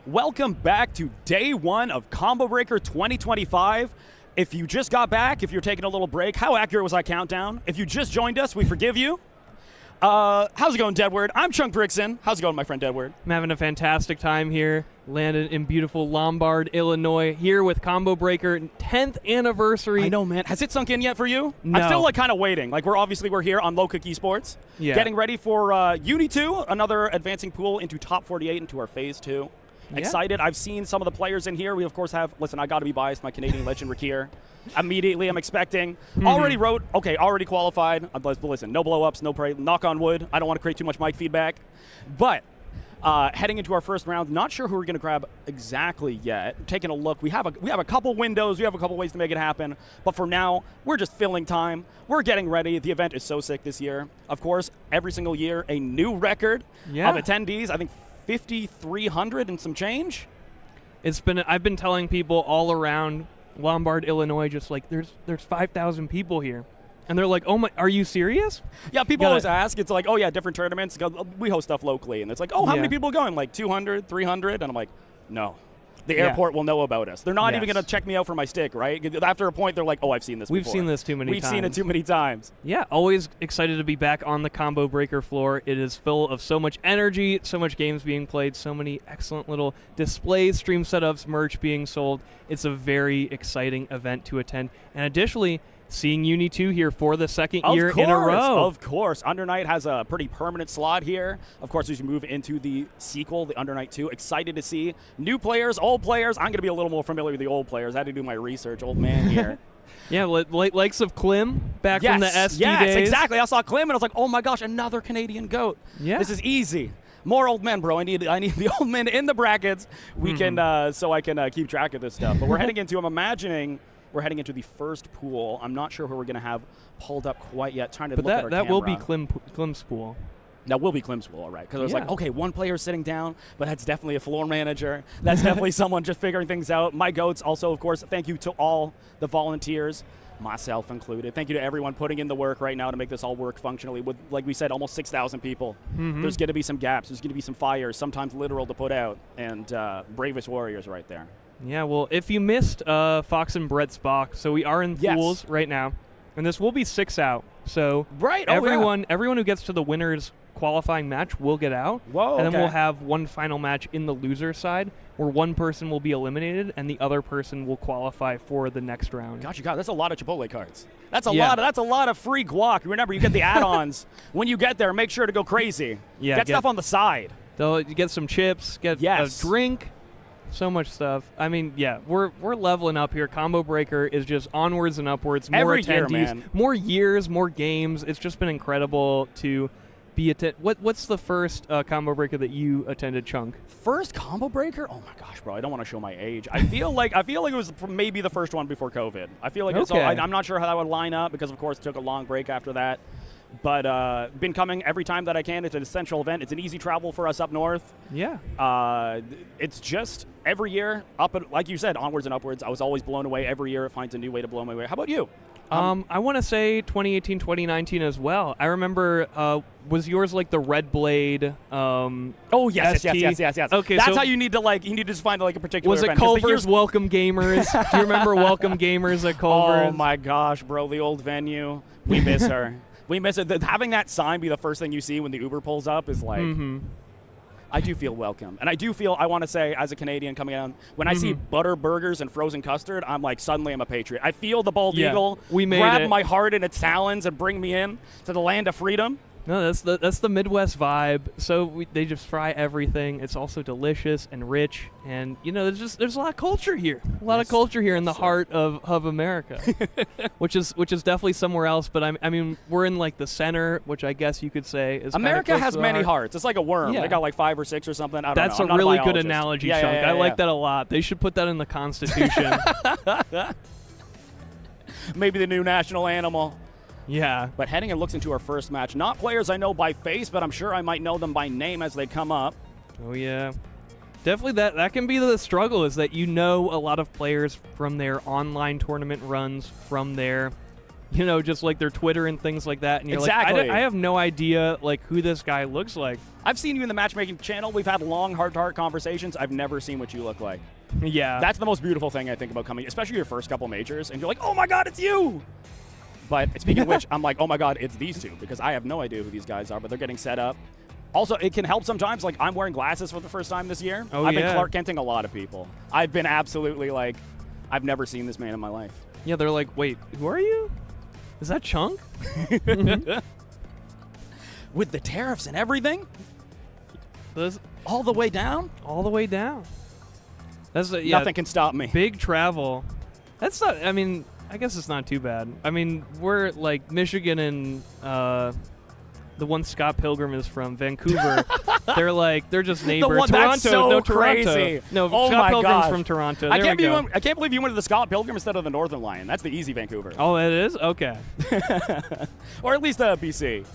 Welcome back to day one of Combo Breaker 2025. If you just got back, if you're taking a little break, how accurate was that countdown? If you just joined us, we forgive you. How's it going, Deadward? I'm Chunk Brixton. How's it going, my friend Deadward? I'm having a fantastic time here. Landed in beautiful Lombard, Illinois, here with Combo Breaker 10th anniversary. I know, man. Has it sunk in yet for you? No. I'm still kind of waiting. We're here on Low Cook Esports, getting ready for Uni 2, another advancing pool into top 48 into our phase 2. Yeah. Excited. I've seen some of the players in here. We, of course, have, listen, I got to be biased, my Canadian legend, Rakir. Immediately, I'm expecting. Already qualified. Listen, no blow-ups, no knock on wood. I don't want to create too much mic feedback. But heading into our first round, not sure who we're going to grab exactly yet. Taking a look. We have a couple windows. We have a couple ways to make it happen. But for now, we're just filling time. We're getting ready. The event is so sick this year. Of course, every single year, a new record of attendees. I think 5,300 and some change. I've been telling people all around Lombard, Illinois, just like there's 5,000 people here. And they're like, oh my, are you serious? Yeah, people always ask. It's like, oh yeah, different tournaments. We host stuff locally. And it's like, oh, how many people are going? Like 200, 300? And I'm like, no. The airport will know about us. They're not even going to check me out for my stick, right? After a point, they're like, oh, I've seen this before. We've seen this too many times. We've seen it too many times. Yeah, always excited to be back on the Combo Breaker floor. It is full of so much energy, so much games being played, so many excellent little displays, stream setups, merch being sold. It's a very exciting event to attend. And additionally, seeing Uni 2 here for the second year in a row. Of course. Undernight has a pretty permanent slot here. Of course, as you move into the sequel, the Undernight 2, excited to see new players, old players. I'm going to be a little more familiar with the old players. I had to do my research, old man here. Yeah, likes of Klim back from the SD days. Yes, exactly. I saw Klim and I was like, oh my gosh, another Canadian GOAT. Yeah. This is easy. More old men, bro. I need the old men in the brackets. We can so I can keep track of this stuff. But we're heading into, I'm imagining, we're heading into the first pool. I'm not sure who we're going to have pulled up quite yet. Trying to look at our that camera. will be Klim's pool. That will be Klim's pool, all right. Because I was like, okay, one player sitting down, but that's definitely a floor manager. That's definitely someone just figuring things out. My goats also, of course, thank you to all the volunteers, myself included. Thank you to everyone putting in the work right now to make this all work functionally. With, like we said, almost 6,000 people. There's going to be some gaps. There's going to be some fires, sometimes literal to put out. And bravest warriors right there. Yeah, well, if you missed Fox and Brett's box, so we are in pools right now, and this will be 6 out. So everyone who gets to the winner's qualifying match will get out. Whoa, and then we'll have one final match in the loser side where one person will be eliminated and the other person will qualify for the next round. Gosh, that's a lot of Chipotle cards. That's a lot of free guac. Remember, you get the add-ons. When you get there, make sure to go crazy. Yeah, get stuff on the side. You get some chips, get a drink. So much stuff. I mean, yeah, we're leveling up here. Combo Breaker is just onwards and upwards. More Every attendees, year, man. More years, more games. It's just been incredible to be What's the first Combo Breaker that you attended, Chunk? First Combo Breaker? Oh my gosh, bro! I don't want to show my age. I feel like it was maybe the first one before COVID. I feel like I'm not sure how that would line up because, of course, it took a long break after that. But been coming every time that I can. It's an essential event. It's an easy travel for us up north. Yeah. It's just every year, like you said, onwards and upwards. I was always blown away. Every year it finds a new way to blow me away. How about you? I want to say 2018, 2019 as well. I remember, was yours like the Red Blade? Yes. Okay, that's how you need to just find like a particular event. Was it Culver's Welcome Gamers? Do you remember Welcome Gamers at Culver's? Oh my gosh, bro, the old venue. We miss her. We miss it. Having that sign be the first thing you see when the Uber pulls up is like, I do feel welcome. And I want to say, as a Canadian coming out, when I see butter burgers and frozen custard, I'm like, suddenly I'm a patriot. I feel the bald eagle grab my heart in its talons and bring me in to the land of freedom. No, that's the Midwest vibe. So they just fry everything. It's also delicious and rich, and there's a lot of culture here. A lot of culture here in the heart of America, which is definitely somewhere else. But I mean, we're in like the center, which I guess you could say is America has many hearts. It's like a worm. They got like 5 or 6 or something. I don't know. That's a really good analogy, Chunk. I like that a lot. They should put that in the Constitution. Maybe the new national animal. Yeah. But heading and looks into our first match. Not players I know by face, but I'm sure I might know them by name as they come up. Oh, yeah. Definitely that can be the struggle, is that you know a lot of players from their online tournament runs, from their you know, just like their Twitter and things like that, and you're Exactly. like, I have no idea like who this guy looks like. I've seen you in the matchmaking channel. We've had long, heart-to-heart conversations. I've never seen what you look like. Yeah. That's the most beautiful thing I think about coming, especially your first couple majors, and you're like, oh my God, it's you! But speaking of which, I'm like, oh my God, it's these two, because I have no idea who these guys are, but they're getting set up. Also, it can help sometimes. Like, I'm wearing glasses for the first time this year. Oh, I've been Clark Kenting a lot of people. I've been absolutely like, I've never seen this man in my life. Yeah, they're like, wait, who are you? Is that Chunk? With the tariffs and everything? Those, All the way down? all the way down. That's Nothing can stop me. Big travel. That's not. I mean, I guess it's not too bad. I mean, we're like Michigan and the one Scott Pilgrim is from, Vancouver. they're just neighbors. The one, Toronto, that's so no Toronto. crazy. No, Oh Scott my Pilgrim's God. from Toronto. I There can't, we go. I can't believe you went to the Scott Pilgrim instead of the Northern Lion. That's the easy Vancouver. Oh, it is? Okay. Or at least BC.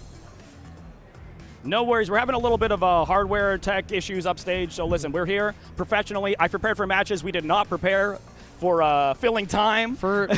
No worries. We're having a little bit of hardware tech issues upstage. So listen, we're here professionally. I prepared for matches. We did not prepare for filling time. For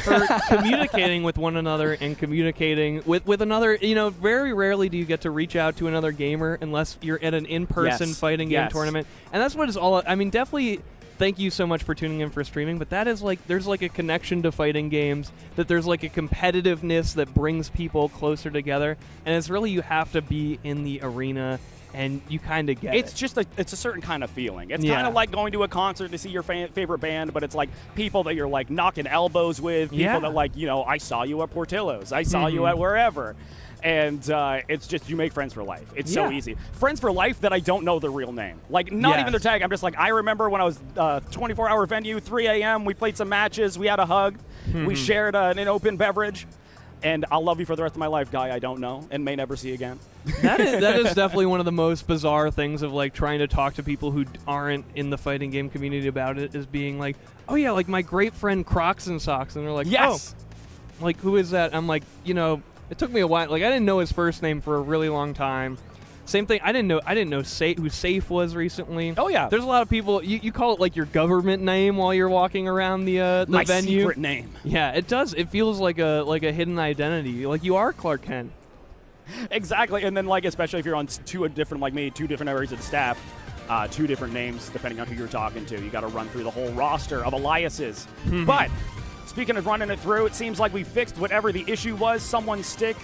communicating with one another and communicating with another, you know, very rarely do you get to reach out to another gamer unless you're at an in-person Yes. fighting game tournament. And that's what it's all. I mean, definitely thank you so much for tuning in for streaming, but that is like, there's like a connection to fighting games, that there's like a competitiveness that brings people closer together, and it's really, you have to be in the arena and you kind of get It's it. just it's a certain kind of feeling. It's Yeah. kind of like going to a concert to see your favorite band, but it's like people that you're like knocking elbows with, people Yeah. that like, you know, I saw you at Portillo's, I saw you at wherever. And it's just, you make friends for life. It's so Yeah. easy. Friends for life that I don't know their real name. Like, not even their tag. I'm just like, I remember when I was 24-hour venue, 3 a.m., we played some matches, we had a hug, we shared an open beverage, and I'll love you for the rest of my life, guy I don't know and may never see again. That is definitely one of the most bizarre things of like trying to talk to people who aren't in the fighting game community about it, is being like, oh yeah, like my great friend Crocs and Socks, and they're like, Yes! oh, like who is that? I'm like, you know, it took me a while. Like I didn't know his first name for a really long time. Same thing. I didn't know who Safe was recently. Oh yeah. There's a lot of people. You call it like your government name while you're walking around the My venue. secret name. Yeah, it does. It feels like a hidden identity. Like you are Clark Kent. Exactly, and then like especially if you're on two different areas of the staff, two different names depending on who you're talking to. You got to run through the whole roster of aliases. But speaking of running it through, it seems like we fixed whatever the issue was. Someone's stick,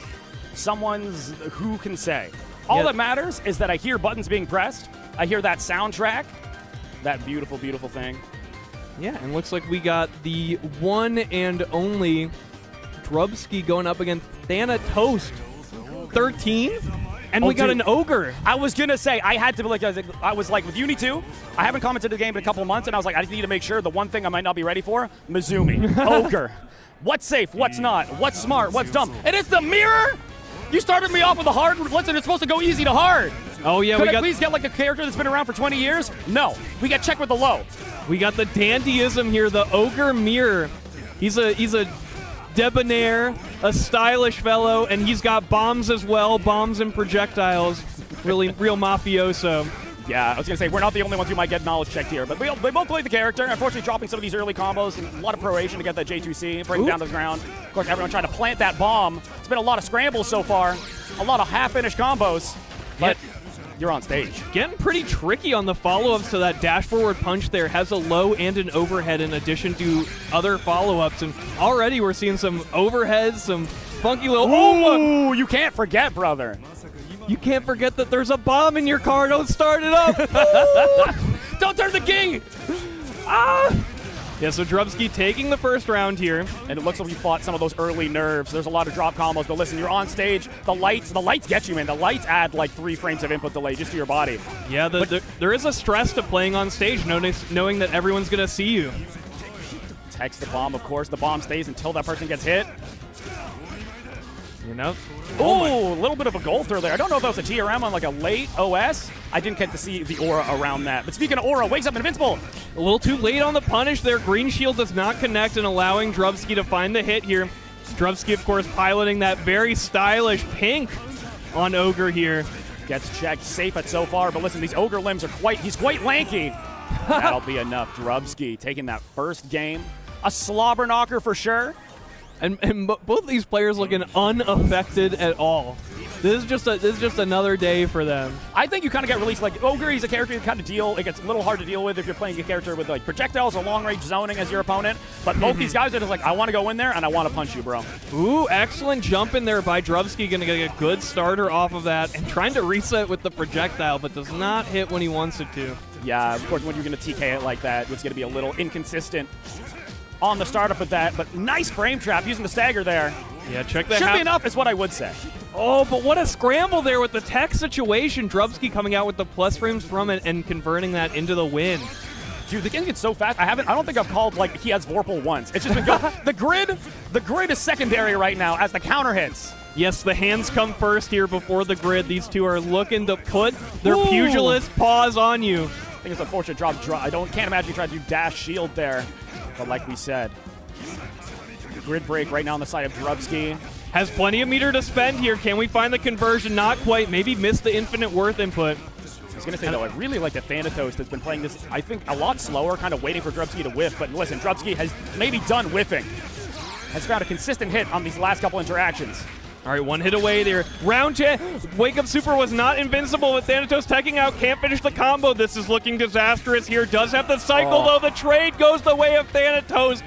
someone's who can say. All that matters is that I hear buttons being pressed. I hear that soundtrack, that beautiful, beautiful thing. Yeah, and looks like we got the one and only Drubsky going up against Thanatos. 13? And we got an ogre. I was going to say, I had to, like, I was like, with Uni 2, I haven't commented the game in a couple of months, and I was like, I just need to make sure the one thing I might not be ready for, Mizumi, ogre. What's safe, what's not, what's smart, what's dumb. And it's the mirror? You started me off with a hard, listen, it's supposed to go easy to hard. Oh, yeah. Could I please get, like, a character that's been around for 20 years? No. We got check with the low. We got the dandyism here, the ogre mirror. He's a debonair, a stylish fellow, and he's got bombs as well, bombs and projectiles. Really, real mafioso. Yeah, I was going to say, we're not the only ones who might get knowledge checked here, but they both play the character. Unfortunately, dropping some of these early combos and a lot of proration to get that J2C, bring it down to the ground. Of course, everyone trying to plant that bomb. It's been a lot of scrambles so far, a lot of half-finished combos, but you're on stage. Getting pretty tricky on the follow-ups to that dash forward punch there. Has a low and an overhead in addition to other follow-ups, and already we're seeing some overheads, some funky little... Ooh, you can't forget, brother. You can't forget that there's a bomb in your car. Don't start it up. Don't turn the key. Yeah, so Drubsky taking the first round here. And it looks like we fought some of those early nerves. There's a lot of drop combos, but listen, you're on stage. The lights get you, man. The lights add like 3 frames of input delay just to your body. Yeah, there is a stress to playing on stage, knowing that everyone's going to see you. Text the bomb, of course. The bomb stays until that person gets hit. You know? Oh, a little bit of a goal throw there. I don't know if that was a TRM on like a late OS. I didn't get to see the aura around that. But speaking of aura, wakes up invincible. A little too late on the punish there. Green shield does not connect and allowing Drubsky to find the hit here. Drubsky, of course, piloting that very stylish pink on Ogre here. Gets checked safe at so far, but listen, these Ogre limbs are he's quite lanky. That'll be enough. Drubsky taking that first game. A slobber knocker for sure. And both these players looking unaffected at all. This is just another day for them. I think you kind of get released. Like, Ogre, he's a character you kind of deal. It gets a little hard to deal with if you're playing a character with like projectiles or long-range zoning as your opponent. But both these guys are just like, I want to go in there and I want to punch you, bro. Ooh, excellent jump in there by Drubsky. Going to get a good starter off of that and trying to reset with the projectile, but does not hit when he wants it to. Yeah, of course, when you're going to TK it like that, it's going to be a little inconsistent on the startup of that. But nice frame trap using the stagger there. Yeah, check that. Should be enough is what I would say. Oh, but what a scramble there with the tech situation. Drubsky coming out with the plus frames from it and converting that into the win. Dude, the game gets so fast. I don't think I've called like he has Vorpal once. It's just been going. The grid is secondary right now as the counter hits. Yes, the hands come first here before the grid. These two are looking to put their pugilist paws on you. I think it's unfortunate drop. I can't imagine you trying to do dash shield there. But like we said, grid break right now on the side of Drubsky. Has plenty of meter to spend here. Can we find the conversion? Not quite. Maybe missed the infinite worth input. I was going to say, though, I really like that Thanatos has been playing this, I think, a lot slower, kind of waiting for Drubsky to whiff. But listen, Drubsky has maybe done whiffing. Has found a consistent hit on these last couple interactions. All right, one hit away there. Round 10. Wake Up Super was not invincible with Thanatos teching out. Can't finish the combo. This is looking disastrous here. Does have the cycle, though. The trade goes the way of Thanatos.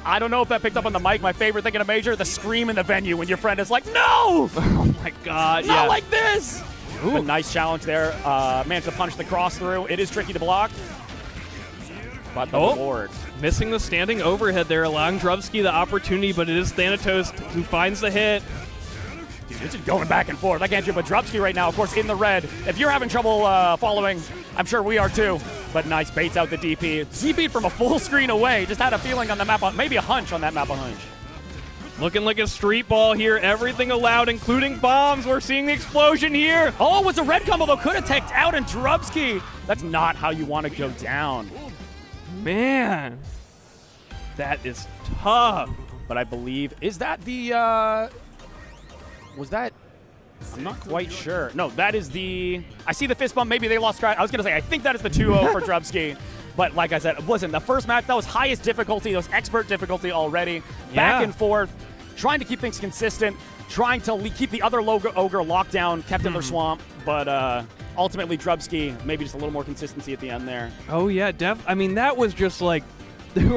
I don't know if that picked up on the mic. My favorite thing in a major, the scream in the venue when your friend is like, no! Oh, my God. Not like this! Ooh. A nice challenge there. Managed to punch the cross through. It is tricky to block. But the reward. Missing the standing overhead there, allowing Drubsky the opportunity, but it is Thanatos who finds the hit. Dude, it's just going back and forth. I can't do, but Drubsky right now, of course, in the red. If you're having trouble following, I'm sure we are too. But nice, baits out the DP. ZP'd from a full screen away. Just had a feeling on the map, maybe a hunch on that map, a hunch. Looking like a street ball here. Everything allowed, including bombs. We're seeing the explosion here. Oh, it was a red combo, though. Could have teched out, and Drubsky. That's not how you want to go down. Man, that is tough. But I believe, is that the, was that, I'm not quite sure. No, that is the, I see the fist bump. Maybe they lost track. I was going to say, I think that is the 2-0 for Drubsky. But like I said, listen, the first match, that was highest difficulty. That was expert difficulty already. Back and forth, trying to keep things consistent, trying to keep the other Ogre locked down, kept in their swamp. But ultimately, Drubsky, maybe just a little more consistency at the end there. Oh, yeah, I mean, that was just like, there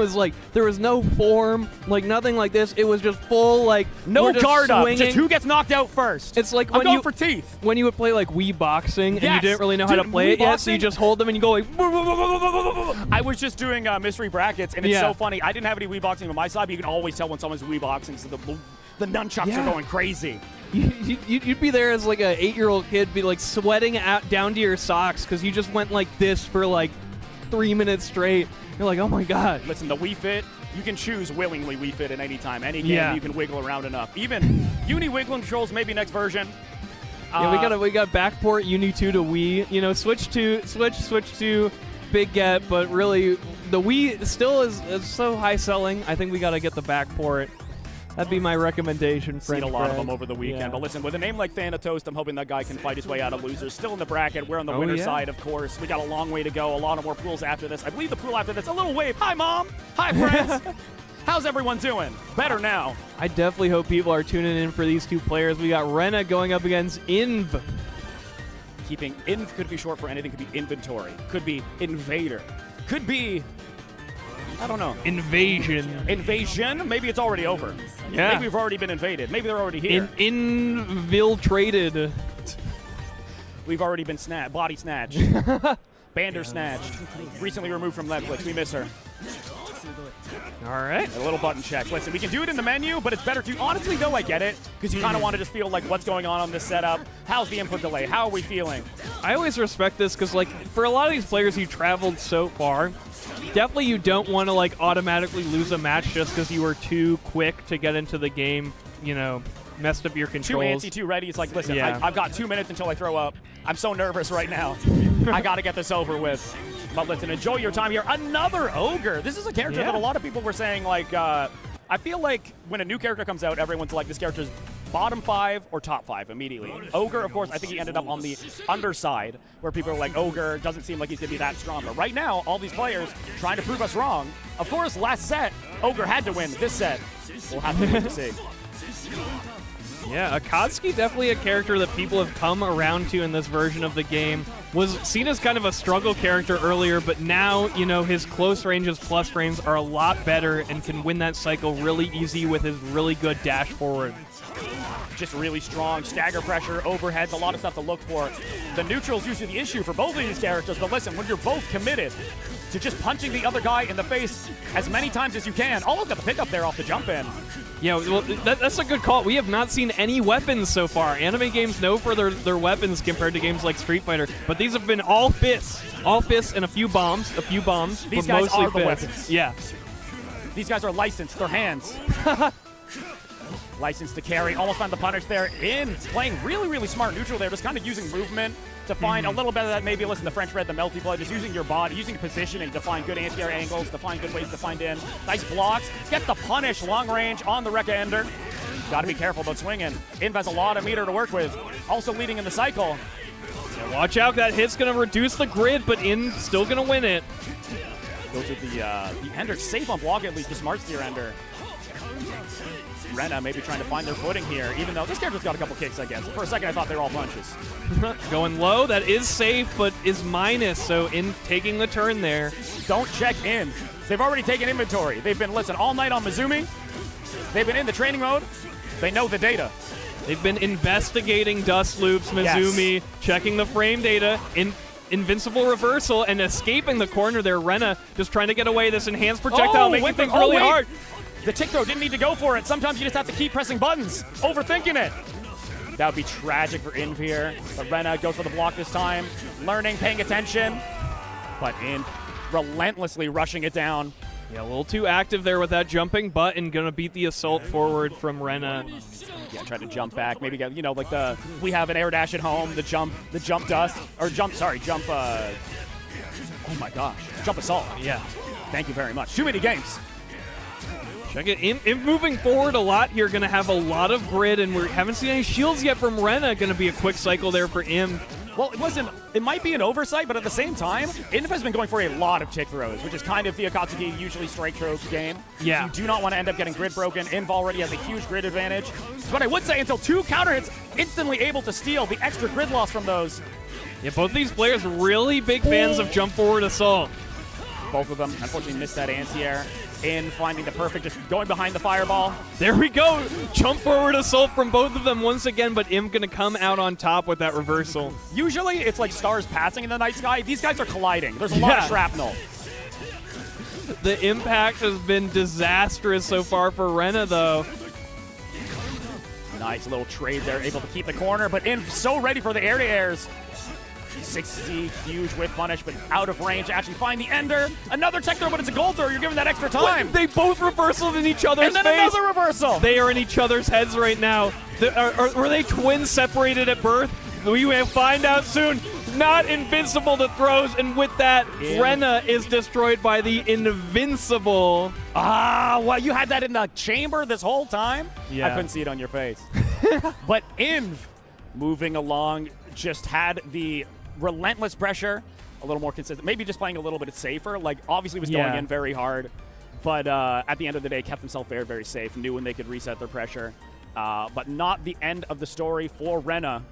was no form, like nothing like this. It was just full, like, no guard swinging. up, just who gets knocked out first. It's like I'm going for teeth. When you would play like Wii Boxing and you didn't really know how to play it yet, so you just hold them and you go like. I was just doing mystery brackets, and it's so funny. I didn't have any Wii Boxing on my side, but you can always tell when someone's Wii Boxing, so the nunchucks are going crazy. You'd be there as like an 8-year-old kid, be like sweating out down to your socks because you just went like this for like 3 minutes straight. You're like, oh my God. Listen, the Wii Fit, you can choose willingly Wii Fit at any time. Any game you can wiggle around enough. Even Uni wiggling controls, maybe next version. Yeah, we got backport Uni 2 to Wii. You know, switch to Big Get, but really the Wii still is so high selling. I think we got to get the backport. That'd be my recommendation, friend. Seen a lot of them over the weekend. But listen, with a name like Thanatos, I'm hoping that guy can fight his way out of losers. Still in the bracket. We're on the winner's side, of course. We got a long way to go. A lot of more pools after this. I believe the pool after this, a little wave. Hi, Mom. Hi, friends. How's everyone doing? Better now. I definitely hope people are tuning in for these two players. We got Rena going up against Inv. Keeping Inv could be short for anything. Could be inventory. Could be invader. Could be... I don't know. Invasion. Invasion? Maybe it's already over. Yeah. Maybe we've already been invaded. Maybe they're already here. Infiltrated. We've already been body snatched. Bander snatched. Recently removed from Netflix. We miss her. All right. A little button check. Listen, we can do it in the menu, but it's better to... Honestly, though, I get it, because you kind of want to just feel like what's going on this setup. How's the input delay? How are we feeling? I always respect this because, like, for a lot of these players who traveled so far, definitely you don't want to, like, automatically lose a match just because you were too quick to get into the game, you know, messed up your controls. Too antsy, too ready. It's like, listen, I've got 2 minutes until I throw up. I'm so nervous right now. I got to get this over with. But listen, enjoy your time here. Another Ogre. This is a character that a lot of people were saying, like, I feel like when a new character comes out, everyone's like, this character's bottom 5 or top 5 immediately. Ogre, of course, I think he ended up on the underside, where people are like, Ogre doesn't seem like he's going to be that strong. But right now, all these players trying to prove us wrong. Of course, last set, Ogre had to win. This set, We'll have to wait to see. Yeah, Akatsuki definitely a character that people have come around to in this version of the game. Was seen as kind of a struggle character earlier, but now, you know, his close ranges plus frames are a lot better and can win that cycle really easy with his really good dash forward. Just really strong stagger pressure, overheads, a lot of stuff to look for. The neutral is usually the issue for both of these characters, but listen, when you're both committed to just punching the other guy in the face as many times as you can, almost got the pickup there off the jump in. Yeah, well, that's a good call. We have not seen any weapons so far. Anime games know for their weapons compared to games like Street Fighter, but these have been all fists and a few bombs, These but guys mostly are the weapons. Yeah. These guys are licensed, their hands. Licensed to carry, almost found the punish there. In playing really, really smart neutral there, just kind of using movement to find a little bit of that, maybe listen to French Red, the Melty Blood, just using your body, using positioning to find good anti-air angles, to find good ways to find in. Nice blocks, gets the punish long range on the Rekka Ender. Got to be careful about swinging. Inv has a lot of meter to work with, also leading in the cycle. Yeah, watch out, that hit's going to reduce the grid, but In still going to win it. Goes with the Ender, safe on block at least, the smart steer Ender. Rena maybe trying to find their footing here, even though this character's got a couple kicks, I guess. For a second, I thought they were all punches. Going low, that is safe, but is minus, so In taking the turn there. Don't check in. They've already taken inventory. They've been, listen, all night on Mizumi. They've been in the training mode. They know the data. They've been investigating dust loops, Mizumi, checking the frame data, invincible reversal, and escaping the corner there. Rena just trying to get away. This enhanced projectile making things really hard. The tick throw didn't need to go for it. Sometimes you just have to keep pressing buttons, overthinking it. That would be tragic for Inv here. But Rena goes for the block this time, learning, paying attention. But Inv relentlessly rushing it down. Yeah, a little too active there with that jumping button. Gonna beat the assault forward from Rena. Yeah, try to jump back. Maybe get, you know, like we have an air dash at home, the jump dust, or jump assault. Yeah. Thank you very much. Too many games. Check it. In moving forward a lot here, going to have a lot of grid, and we haven't seen any shields yet from Rena. Going to be a quick cycle there for Im. Well, it might be an oversight, but at the same time, Inv has been going for a lot of tick throws, which is kind of the Akatsuki usually strike throw game. Yeah. So you do not want to end up getting grid broken. Inv already has a huge grid advantage. But I would say until 2 counter hits, instantly able to steal the extra grid loss from those. Yeah, both these players really big fans of jump forward assault. Both of them, unfortunately, missed that anti-air. In finding the perfect, just going behind the fireball. There we go. Jump forward assault from both of them once again, but Im going to come out on top with that reversal. Usually it's like stars passing in the night sky. These guys are colliding. There's a lot of shrapnel. The impact has been disastrous so far for Rena, though. Nice little trade there, able to keep the corner, but in so ready for the air-to-airs. 60, huge whip punish, but out of range to actually find the Ender. Another tech throw, but it's a gold throw. You're giving that extra time. What? They both reversaled in each other's face. And then another reversal. They are in each other's heads right now. Were they twins separated at birth? We will find out soon. Not invincible to throws, and with that, Rena is destroyed by the invincible. Ah, well, you had that in the chamber this whole time? Yeah. I couldn't see it on your face. But Inv, moving along, just had the relentless pressure, a little more consistent, maybe just playing a little bit safer. Like, obviously was going in very hard, but at the end of the day, kept himself very, very safe, knew when they could reset their pressure. But not the end of the story for Rena.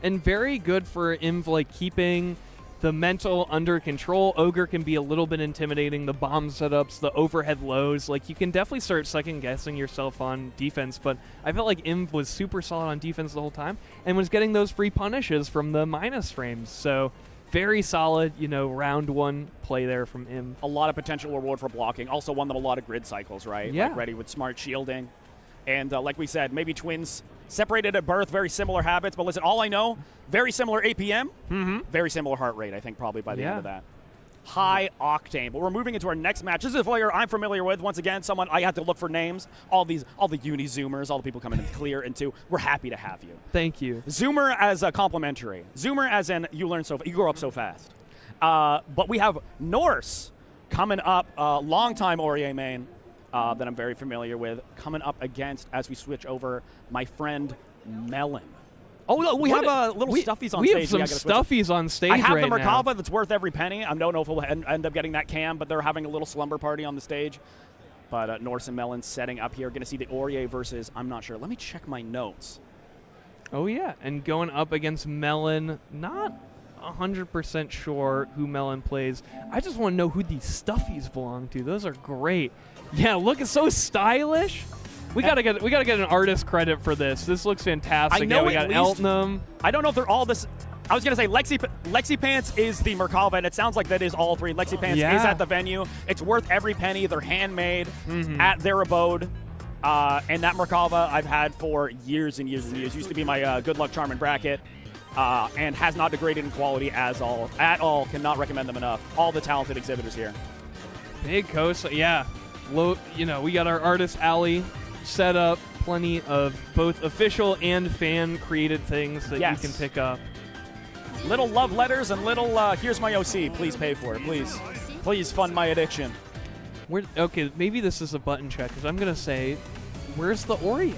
And very good for Imv, like, keeping the mental under control. Ogre can be a little bit intimidating, the bomb setups, the overhead lows. Like, you can definitely start second-guessing yourself on defense, but I felt like Imv was super solid on defense the whole time and was getting those free punishes from the minus frames. So very solid, you know, round 1 play there from Imv. A lot of potential reward for blocking. Also won them a lot of grid cycles, right? Yeah. Like, ready with smart shielding. And like we said, maybe twins separated at birth, very similar habits. But listen, all I know, very similar APM, very similar heart rate, I think, probably by the end of that. High octane. But we're moving into our next match. This is a player I'm familiar with. Once again, someone I had to look for names. All the uni Zoomers, all the people coming in clear into. We're happy to have you. Thank you. Zoomer as a complimentary. Zoomer as in you grow up so fast. But we have Norse coming up, longtime Aurier main. That I'm very familiar with, coming up against, as we switch over, my friend Melon. Oh, we have little stuffies on stage. We have some stuffies on stage right now. I have the Merkava that's worth every penny. I don't know if we'll end up getting that cam, but they're having a little slumber party on the stage. But Norse and Melon setting up here. Going to see the Aurier versus, I'm not sure. Let me check my notes. Oh, yeah. And going up against Melon, not 100% sure who Melon plays. I just want to know who these stuffies belong to. Those are great. Yeah, look, it's so stylish. We gotta get an artist credit for this. This looks fantastic. I know, yeah, we got Eltnum. I don't know if they're all this. I was going to say Lexi Pants is the Merkava, and it sounds like that is all three. Lexi Pants is at the venue. It's worth every penny. They're handmade at their abode. And that Merkava I've had for years and years and years. Used to be my good luck charm and bracket, and has not degraded in quality at all. Cannot recommend them enough. All the talented exhibitors here. Big coast, yeah. We got our artist alley set up. Plenty of both official and fan-created things that you can pick up. Little love letters and little, here's my OC. Please pay for it. Please fund my addiction. Okay, maybe this is a button check, because I'm going to say, where's the Aurier?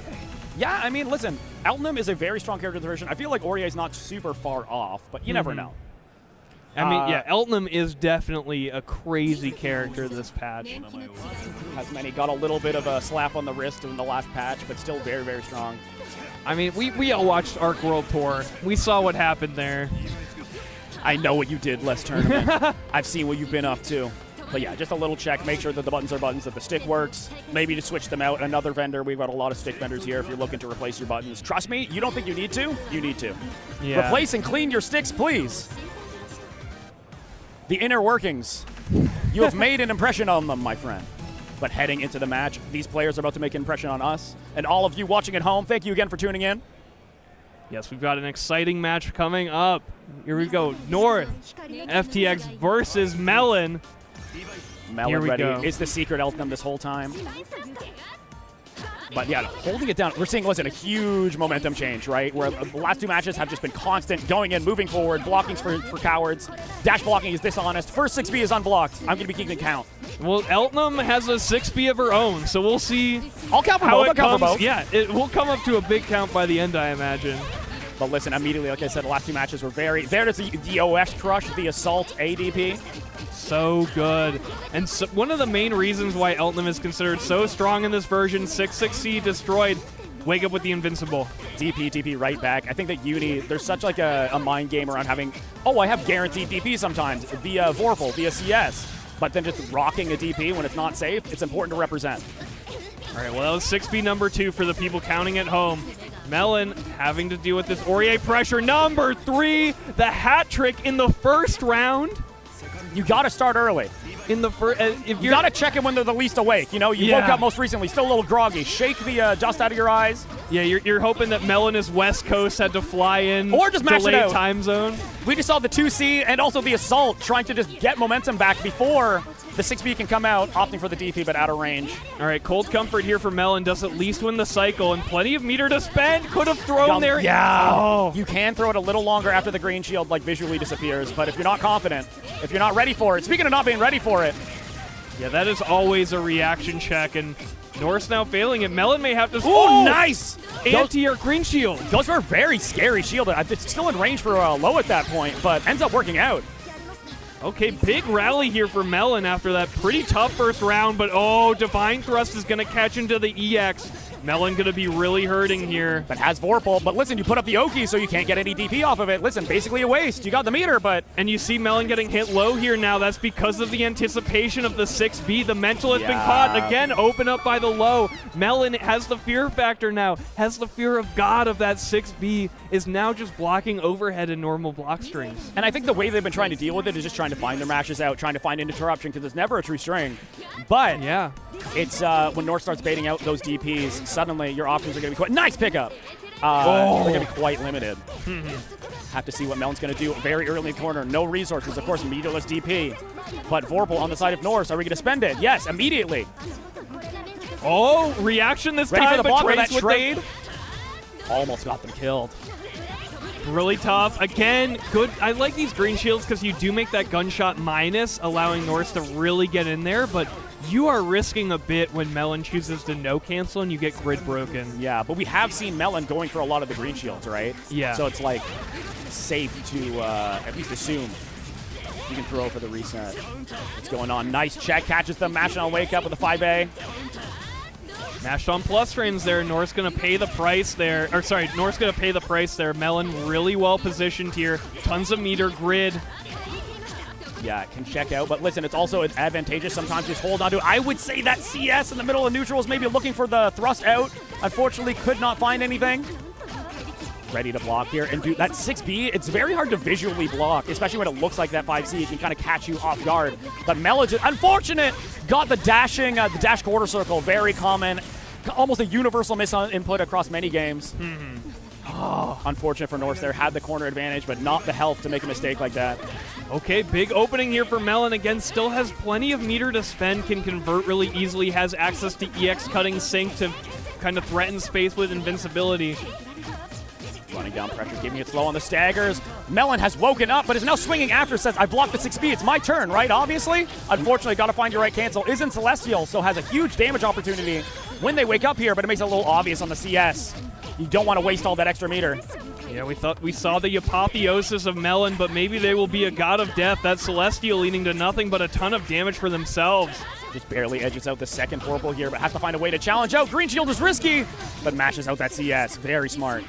Yeah, I mean, listen, Eltnum is a very strong character in the version. I feel like Aurier is not super far off, but you never know. I mean, yeah, Eltnum is definitely a crazy character this patch. Has many. Got a little bit of a slap on the wrist in the last patch, but still very, very strong. I mean, we all watched Arc World Tour. We saw what happened there. I know what you did last tournament. I've seen what you've been up to. But yeah, just a little check. Make sure that the buttons are buttons, that the stick works. Maybe to switch them out. Another vendor. We've got a lot of stick vendors here if you're looking to replace your buttons. Trust me, you don't think you need to? You need to. Yeah. Replace and clean your sticks, please. The inner workings. You have made an impression on them, my friend. But heading into the match, these players are about to make an impression on us. And all of you watching at home, thank you again for tuning in. Yes, we've got an exciting match coming up. Here we go. North, FTX versus Melon. Melon ready. Is the secret Eltnum this whole time? But yeah, holding it down. We're seeing, listen, a huge momentum change, right? Where the last two matches have just been constant, going in, moving forward, blocking's for cowards. Dash blocking is dishonest. First 6B is unblocked. I'm going to be keeping count. Well, Eltnum has a 6B of her own, so we'll see. I'll count for both. I'll count for both. Yeah, it will come up to a big count by the end, I imagine. But listen, immediately, like I said, the last two matches were very... There's the OS crush, the Assault ADP. So good. And so, one of the main reasons why Eltnum is considered so strong in this version, 6-6C destroyed, wake up with the Invincible. DP right back. I think that Uni, there's such like a mind game around having, I have guaranteed DP sometimes via Vorpal, via CS. But then just rocking a DP when it's not safe, it's important to represent. All right, well, that was 6B number 2 for the people counting at home. Melon having to deal with this Aurier pressure. Number 3, the hat trick in the first round. You got to start early. In the first, you got to check it when they're the least awake. You know, you woke up most recently, still a little groggy. Shake the dust out of your eyes. Yeah, you're hoping that Melon is West Coast, had to fly in. Or just match it out. Time zone. We just saw the 2C and also the Assault trying to just get momentum back before the 6B can come out, opting for the DP, but out of range. All right, Cold Comfort here for Melon does at least win the cycle, and plenty of meter to spend. Could have thrown there. Yeah. Oh. You can throw it a little longer after the green shield, like, visually disappears, but if you're not confident, if you're not ready for it, speaking of not being ready for it. Yeah, that is always a reaction check, and Norse now failing it. Melon may have to... Oh, nice! Anti-air green shield. Goes for a very scary shield. It's still in range for low at that point, but ends up working out. Okay, big rally here for Melon after that pretty tough first round, but Divine Thrust is going to catch into the EX. Melon going to be really hurting here. But has Vorpal. But listen, you put up the Oki, so you can't get any DP off of it. Listen, basically a waste. You got the meter, but... And you see Melon getting hit low here now. That's because of the anticipation of the 6B. The mental has been caught. Again, open up by the low. Melon has the fear factor now. Has the fear of God of that 6B. Is now just blocking overhead and normal block strings. And I think the way they've been trying to deal with it is just trying to find their matches out, trying to find an interruption, because it's never a true string. But yeah, it's when North starts baiting out those DPs, suddenly your options are going to be quite... Nice pickup! They're going to be quite limited. Have to see what Melon's going to do very early in the corner. No resources, of course, meterless DP. But Vorpal on the side of Norse, are we going to spend it? Yes, immediately. Reaction this Ready time. for the block, that trade. Almost got them killed. Really tough. Again, good. I like these green shields because you do make that gunshot minus, allowing Norse to really get in there, but you are risking a bit when Melon chooses to no cancel and you get grid broken. Yeah, but we have seen Melon going for a lot of the green shields, right? Yeah. So it's like safe to at least assume you can throw for the reset. What's going on? Nice check. Catches them. Mashing on wake up with a 5A. Mashed on plus frames there. North's going to pay the price there. Or sorry, North's going to pay the price there. Melon really well positioned here. Tons of meter grid. Yeah, can check out. But listen, it's also advantageous sometimes just hold on to it. I would say that CS in the middle of neutrals, maybe looking for the thrust out. Unfortunately, could not find anything. Ready to block here and do that 6B. It's very hard to visually block, especially when it looks like that 5C. It can kind of catch you off guard. But Melon, unfortunate, got the dashing, the dash quarter circle. Very common, almost a universal miss on input across many games. Oh, unfortunate for North there. Had the corner advantage, but not the health to make a mistake like that. Okay, big opening here for Melon. Again, still has plenty of meter to spend, can convert really easily, has access to EX cutting sync to kind of threaten space with invincibility. Running down pressure, keeping it slow on the staggers. Melon has woken up, but is now swinging after, says, I blocked the 6B. It's my turn, right? Obviously. Unfortunately, got to find your right cancel. Isn't Celestial, so has a huge damage opportunity when they wake up here, but it makes it a little obvious on the CS. You don't want to waste all that extra meter. Yeah, we saw the apotheosis of Melon, but maybe they will be a god of death. That Celestial leading to nothing but a ton of damage for themselves. Just barely edges out the second purple here, but has to find a way to challenge out. Green Shield is risky, but mashes out that CS. Very smart.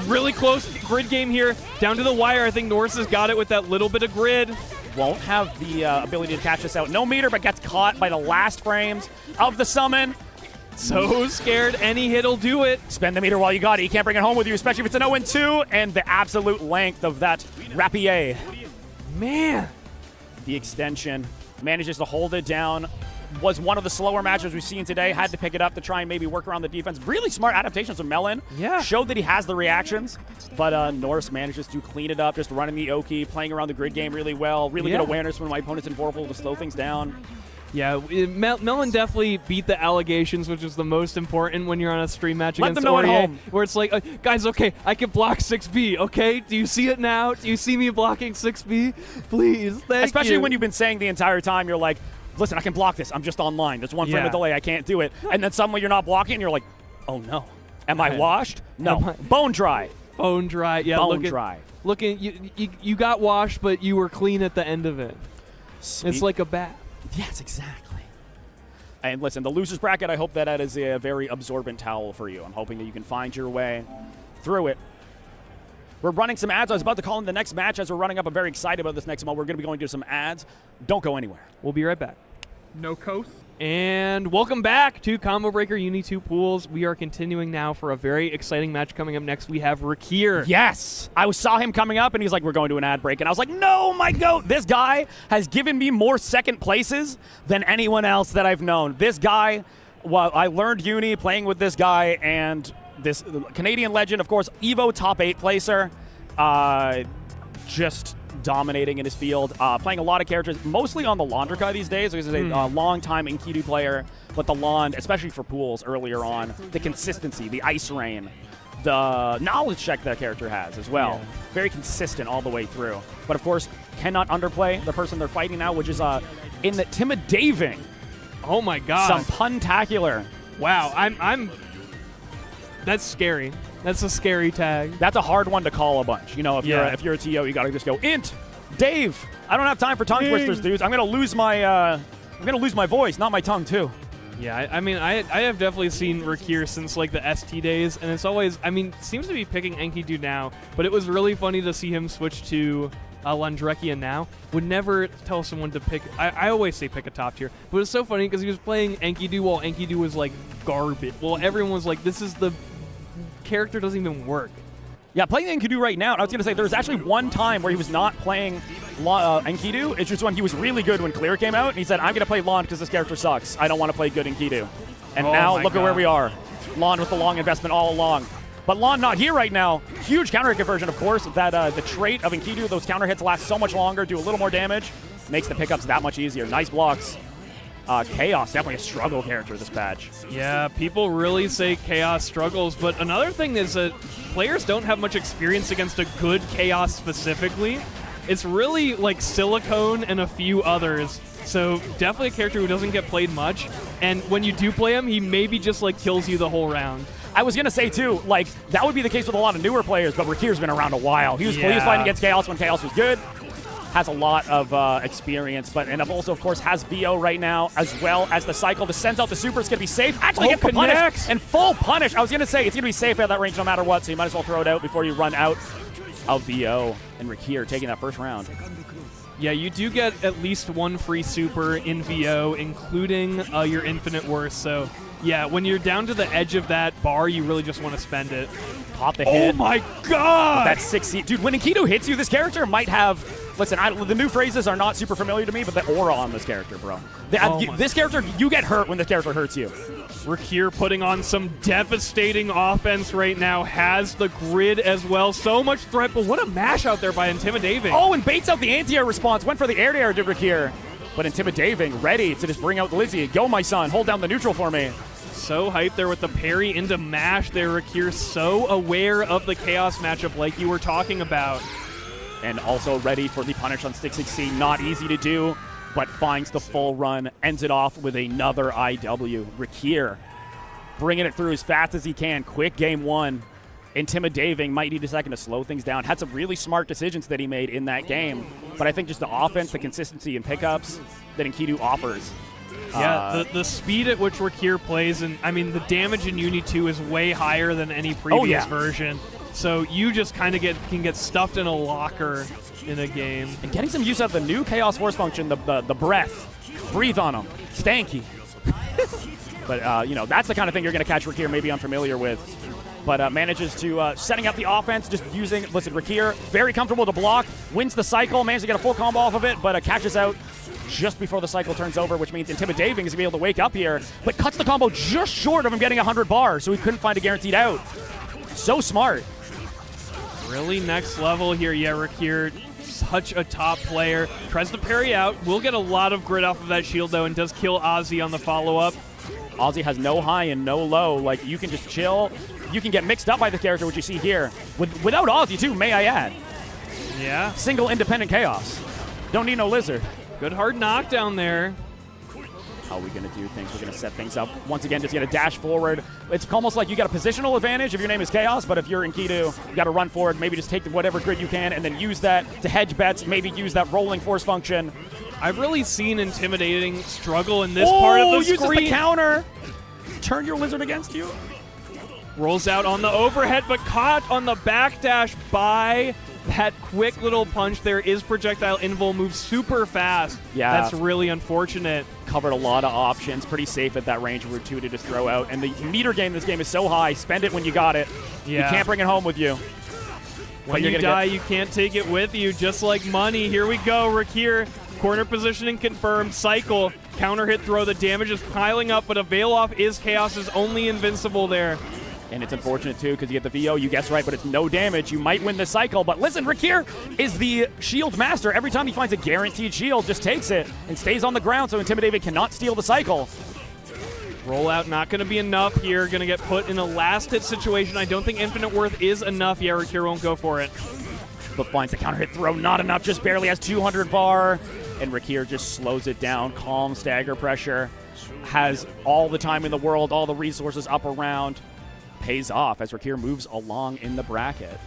Really close grid game here. Down to the wire. I think Norris has got it with that little bit of grid. Won't have the ability to catch this out. No meter, but gets caught by the last frames of the summon. So scared. Any hit will do it. Spend the meter while you got it. You can't bring it home with you, especially if it's an 0-2, and the absolute length of that rapier. Man. The extension manages to hold it down. Was one of the slower matches we've seen today. Had to pick it up to try and maybe work around the defense. Really smart adaptations of Melon. Yeah. Showed that he has the reactions, but Norris manages to clean it up, just running the Oki, playing around the grid game really well. Really good awareness when my opponent's invulnerable to slow things down. Yeah, Melon definitely beat the allegations, which is the most important when you're on a stream match Let against them know at Aurier, home. where it's like, guys, okay, I can block 6B, okay? Do you see it now? Do you see me blocking 6B? Please, thank you. Especially when you've been saying the entire time, you're like, listen, I can block this. I'm just online. There's one frame of delay. I can't do it. And then suddenly you're not blocking, and you're like, oh, no. Am I washed? No. Bone dry. Bone dry. Yeah, Bone dry. You got washed, but you were clean at the end of it. It's like a bath. Yes, exactly. And listen, the losers bracket, I hope that is a very absorbent towel for you. I'm hoping that you can find your way through it. We're running some ads. I was about to call in the next match as we're running up. I'm very excited about this next one. We're going to be going to some ads. Don't go anywhere. We'll be right back. No coast. And welcome back to Combo Breaker Uni 2 Pools. We are continuing now for a very exciting match coming up next. We have Rakir. Yes. I saw him coming up, and he's like, we're going to an ad break. And I was like, no, my goat. This guy has given me more second places than anyone else that I've known. This guy, well, I learned Uni playing with this guy, and this Canadian legend, of course, Evo top 8 placer, just dominating in his field, playing a lot of characters, mostly on the Laundrica these days. He's a long-time Enkidu player, but the Lond, especially for pools earlier on, the consistency, the Ice Rain, the knowledge check that character has as well. Yeah. Very consistent all the way through. But of course, cannot underplay the person they're fighting now, which is in the Timidaving. Oh my god. Some puntacular. Wow, that's scary. That's a scary tag. That's a hard one to call a bunch. You know, if you're a TO, you got to just go int Dave. I don't have time for tongue twisters, dudes. I'm gonna lose my voice, not my tongue too. Yeah, I mean, I have definitely seen Rakir since like the ST days, and it's always, I mean, seems to be picking Enkidu now, but it was really funny to see him switch to Landrekia now. Would never tell someone to pick, I always say pick a top tier, but it's so funny because he was playing Enkidu while Enkidu was like garbage. Well, everyone was like, this is the character doesn't even work. Yeah, playing Enkidu right now, and I was going to say, there was actually one time where he was not playing Enkidu. It's just when he was really good when Clear came out, and he said, I'm going to play Lon because this character sucks. I don't want to play good Enkidu. And now, look at where we are. Lon with the long investment all along. But Lon not here right now. Huge counter hit conversion, of course. That the trait of Enkidu, those counter hits last so much longer, do a little more damage. Makes the pickups that much easier. Nice blocks. Chaos, definitely a struggle character this patch. Yeah, people really say Chaos struggles, but another thing is that players don't have much experience against a good Chaos specifically. It's really like Silicone and a few others, so definitely a character who doesn't get played much, and when you do play him, he maybe just like kills you the whole round. I was going to say, too, like, that would be the case with a lot of newer players, but Rakir's been around a while. He was fighting against Chaos when Chaos was good. has a lot of experience, and also, of course, has VO right now, as well as the cycle. This sends out the super. It's going to be safe. Actually, gets the punish. And full punish. I was going to say, it's going to be safe at that range no matter what, so you might as well throw it out before you run out of VO. And Rakir taking that first round. Yeah, you do get at least one free super in VO, including your Infinite Worth. So, yeah, when you're down to the edge of that bar, you really just want to spend it. Caught the hit. Oh, my God! That's 60. Dude, when Enkidu hits you, this character might have... Listen, the new phrases are not super familiar to me, but the aura on this character, bro. This character, you get hurt when this character hurts you. Rakir putting on some devastating offense right now, has the grid as well. So much threat, but what a mash out there by Intimidating. Oh, and baits out the anti-air response. Went for the air-to-air to Rakir. But Intimidating, ready to just bring out Lizzie. Go, my son. Hold down the neutral for me. So hyped there with the parry into mash there, Rakir. So aware of the Chaos matchup like you were talking about. And also ready for the punish on 660. Not easy to do, but finds the full run. Ends it off with another IW. Rakir bringing it through as fast as he can. Quick game one. Intimidating. Might need a second to slow things down. Had some really smart decisions that he made in that game. But I think just the offense, the consistency and pickups that Enkidu offers. Yeah, the speed at which Rakir plays, and I mean, the damage in Uni 2 is way higher than any previous version. So you just kind of can get stuffed in a locker in a game. And getting some use out of the new Chaos Force function, the breath. Breathe on him. Stanky. But, you know, that's the kind of thing you're going to catch Rakir maybe unfamiliar with. But manages to, setting up the offense, just using, listen, Rakir, very comfortable to block, wins the cycle, manages to get a full combo off of it, but catches out just before the cycle turns over, which means Intimidating is going to be able to wake up here, but cuts the combo just short of him getting 100 bars, so he couldn't find a guaranteed out. So smart. Really next level here. Yeah, Rakir, such a top player. Tries to parry out. Will get a lot of grit off of that shield, though, and does kill Ozzy on the follow-up. Ozzy has no high and no low. Like, you can just chill. You can get mixed up by the character, which you see here. Without Ozzy, too, may I add. Yeah. Single independent chaos. Don't need no lizard. Good hard knockdown there. How are we going to do things? We're going to set things up. Once again, just get a dash forward. It's almost like you got a positional advantage if your name is Chaos, but if you're Enkidu, you got to run forward, maybe just take whatever grid you can, and then use that to hedge bets, maybe use that rolling force function. I've really seen Intimidating struggle in this part of the uses screen. The counter. Turn your lizard against you. Rolls out on the overhead, but caught on the backdash by that quick little punch. There is projectile invul, moves super fast. Yeah. That's really unfortunate. Covered a lot of options. Pretty safe at that range of Route 2 to just throw out. And the meter game in this game is so high. Spend it when you got it. Yeah. You can't bring it home with you. When you die, you can't take it with you, just like money. Here we go, Rakir. Corner positioning confirmed. Cycle. Counter hit throw. The damage is piling up, but a Veil Off is Chaos's only invincible there. And it's unfortunate, too, because you get the VO. You guess right, but it's no damage. You might win the cycle. But listen, Rakir is the shield master. Every time he finds a guaranteed shield, just takes it and stays on the ground, so Intimidating cannot steal the cycle. Rollout not going to be enough here. Going to get put in a last-hit situation. I don't think Infinite Worth is enough. Yeah, Rakir won't go for it. But finds the counter hit throw. Not enough. Just barely has 200 bar. And Rakir just slows it down. Calm stagger pressure. Has all the time in the world, all the resources up around. Pays off as Rakir moves along in the bracket.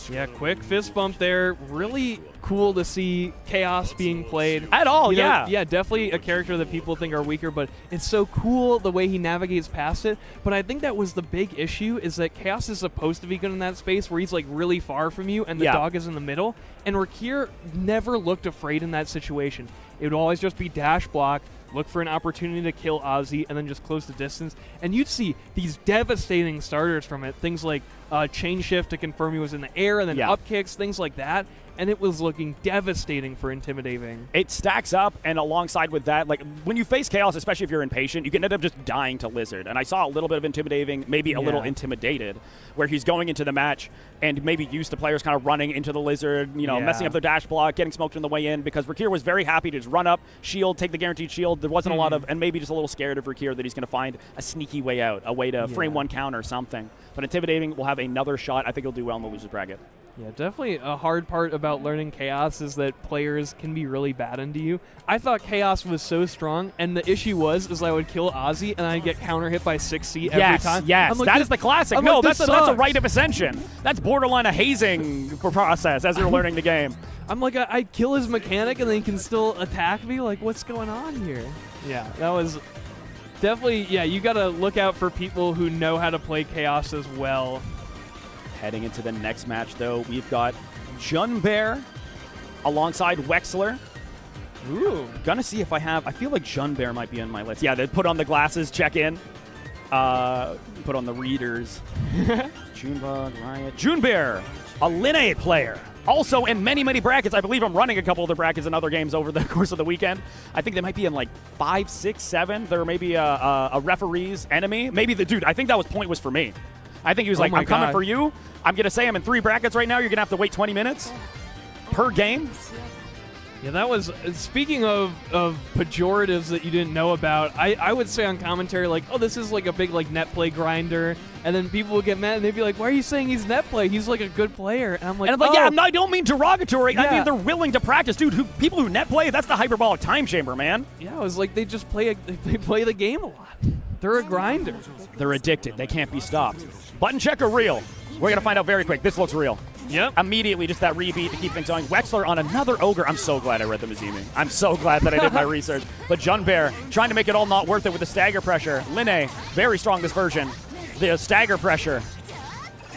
Yeah, quick fist bump there. Really cool to see Chaos being played. At all, you know, yeah. Yeah, definitely a character that people think are weaker, but it's so cool the way he navigates past it. But I think that was the big issue, is that Chaos is supposed to be good in that space where he's like really far from you and the dog is in the middle. And Rakir never looked afraid in that situation. It would always just be dash block, look for an opportunity to kill Ozzy, and then just close the distance. And you'd see these devastating starters from it. Things like chain shift to confirm he was in the air, and then up kicks, things like that. And it was looking devastating for Intimidating. It stacks up, and alongside with that, like when you face Chaos, especially if you're impatient, you can end up just dying to Lizard. And I saw a little bit of Intimidating, maybe a little Intimidated, where he's going into the match and maybe used to players kind of running into the Lizard, you know, messing up their dash block, getting smoked on the way in, because Rakir was very happy to just run up, shield, take the guaranteed shield. There wasn't a lot of, and maybe just a little scared of Rakir that he's going to find a sneaky way out, a way to frame one counter or something. But Intimidating will have another shot. I think he'll do well in the loser's bracket. Yeah, definitely a hard part about learning Chaos is that players can be really bad into you. I thought Chaos was so strong, and the issue was I would kill Ozzy, and I'd get counter hit by 6C every time. Yes, I'm like, that is the classic. I'm No, like, that's a rite of ascension. That's borderline a hazing process as you're learning the game. I'm like, I kill his mechanic, and then he can still attack me? Like, what's going on here? Yeah, that was definitely, yeah, you got to look out for people who know how to play Chaos as well. Heading into the next match, though, we've got Junbear alongside Wexler. Ooh. Gonna see if I feel like Junbear might be on my list. Yeah, they put on the glasses, check in. Put on the readers. Junebug, Riot. Junbear, a Linne player. Also in many, many brackets. I believe I'm running a couple of the brackets in other games over the course of the weekend. I think they might be in like 5, 6, 7. There may be a referee's enemy. Maybe the dude, I think that point was for me. I think he was like, I'm coming for you. I'm going to say I'm in 3 brackets right now. You're going to have to wait 20 minutes per game. Yeah, that was, speaking of pejoratives that you didn't know about, I would say on commentary, like, oh, this is like a big like net play grinder. And then people would get mad and they'd be like, why are you saying he's net play? He's like a good player. And I'm like, yeah, I don't mean derogatory. Yeah. I mean, they're willing to practice. Dude, people who net play, that's the hyperbolic time chamber, man. Yeah, it was like they just play the game a lot. They're a grinder. They're addicted. They can't be stopped. Button check or real? We're going to find out very quick. This looks real. Yep. Immediately, just that rebeat to keep things going. Wexler on another Ogre. I'm so glad I read the Mazimi. I'm so glad that I did my research. But Junbear trying to make it all not worth it with the stagger pressure. Linne, very strong this version. The stagger pressure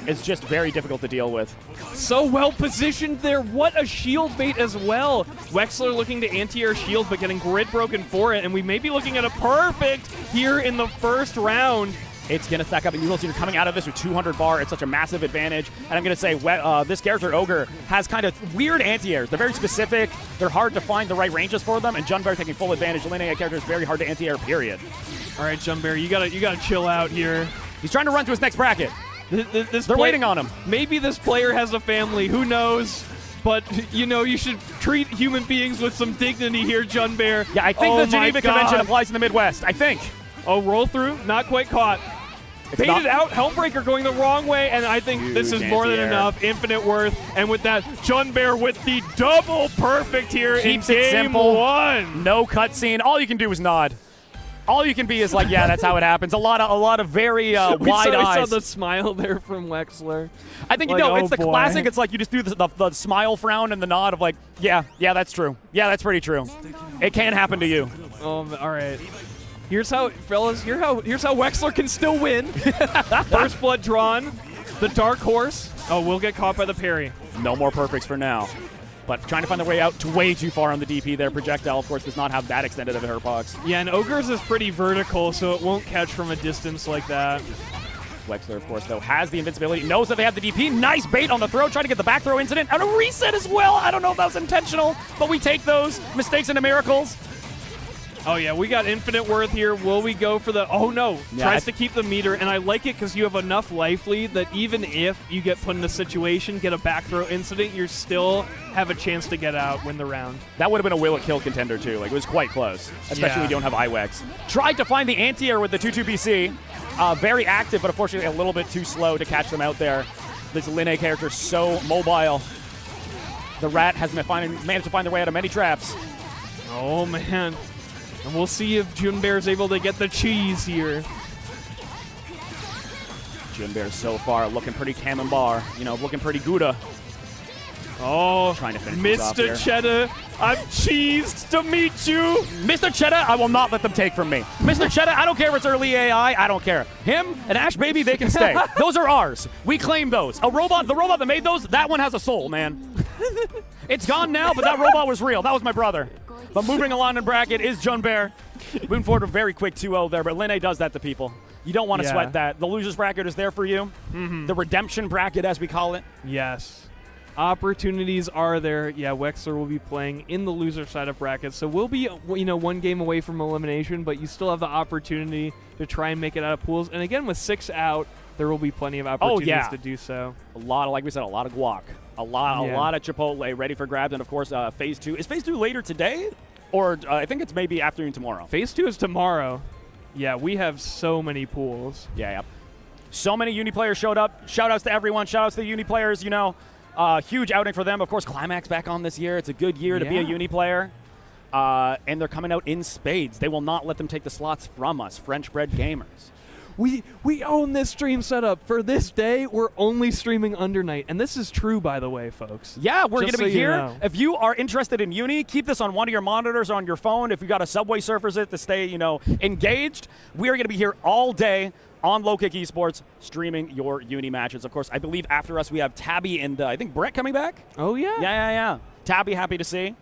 is just very difficult to deal with. So well positioned there. What a shield bait as well. Wexler looking to anti-air shield, but getting grid broken for it. And we may be looking at a perfect here in the first round. It's going to stack up, and you're coming out of this with 200 bar. It's such a massive advantage. And I'm going to say this character, Ogre, has kind of weird anti-airs. They're very specific. They're hard to find the right ranges for them, and Junbear taking full advantage. Linne character is very hard to anti-air, period. All right, Junbear, you gotta chill out here. He's trying to run to his next bracket. They're waiting on him. Maybe this player has a family. Who knows? But, you should treat human beings with some dignity here, Junbear. Yeah, I think the Geneva Convention applies in the Midwest. I think. Oh, roll through? Not quite caught. Baited out, Helmbreaker going the wrong way, and I think this is more than enough. Infinite worth, and with that, Junbear with the double perfect here Keeps in it game simple. 1. No cutscene. All you can do is nod. All you can be is like, yeah, that's how it happens. A lot of very wide eyes. I saw the smile there from Wexler. I think, it's the classic. It's like you just do the smile frown and the nod of like, yeah, that's true. Yeah, that's pretty true. It can happen to you. All right. Here's how, fellas, here's how Wexler can still win. First blood drawn. The dark horse. Oh, we'll get caught by the parry. No more perfects for now. But trying to find their way out to way too far on the DP there. Projectile, of course, does not have that extended of a hitbox. Yeah, and Ogre's is pretty vertical, so it won't catch from a distance like that. Wexler, of course, though, has the invincibility, knows that they have the DP. Nice bait on the throw, trying to get the back throw incident. And a reset as well. I don't know if that was intentional, but we take those mistakes into miracles. Oh, yeah, we got infinite worth here. Will we go for the... Oh, no. Yeah, Tries to keep the meter, and I like it because you have enough life lead that even if you get put in a situation, get a back throw incident, you still have a chance to get out, win the round. That would have been a will it kill contender, too. Like, it was quite close, especially when you don't have IWEX. Tried to find the anti-air with the 2-2 BC. Very active, but unfortunately a little bit too slow to catch them out there. This Linne character is so mobile. The Rat has managed to find their way out of many traps. Oh, man. And we'll see if Junbear is able to get the cheese here. Junbear so far looking pretty Camembert, looking pretty Gouda. Oh, trying to finish Mr. Cheddar, I'm cheesed to meet you. Mr. Cheddar, I will not let them take from me. Mr. Cheddar, I don't care if it's early AI, I don't care. Him and Ash Baby, they can stay. Those are ours. We claim those. The robot that made those, that one has a soul, man. It's gone now, but that robot was real. That was my brother. But moving along in bracket is Junbear. Moving forward, a very quick 2-0 there, but Linne does that to people. You don't want to sweat that. The loser's bracket is there for you. Mm-hmm. The redemption bracket, as we call it. Yes. Opportunities are there. Yeah, Wexler will be playing in the loser side of brackets, so we'll be, one game away from elimination, but you still have the opportunity to try and make it out of pools. And again, with 6 out, there will be plenty of opportunities to do so. Like we said, a lot of guac. A lot of Chipotle ready for grabs, and of course, Phase 2. Is Phase 2 later today? Or I think it's maybe afternoon tomorrow. Phase 2 is tomorrow. Yeah, we have so many pools. Yeah. So many Uni players showed up. Shout-outs to everyone. Shout-outs to the Uni players, Huge outing for them. Of course, Climax back on this year. It's a good year to be a Uni player. And they're coming out in spades. They will not let them take the slots from us, French-bred gamers. We own this stream setup. For this day, we're only streaming under night. And this is true, by the way, folks. Yeah, we're going to be here. You know. If you are interested in Uni, keep this on one of your monitors or on your phone. If you got a Subway Surfers it to stay, engaged, we are going to be here all day on Low Kick Esports streaming your Uni matches. Of course, I believe after us we have Tabby and I think Brett coming back. Oh, yeah? Yeah. Tabby, happy to see.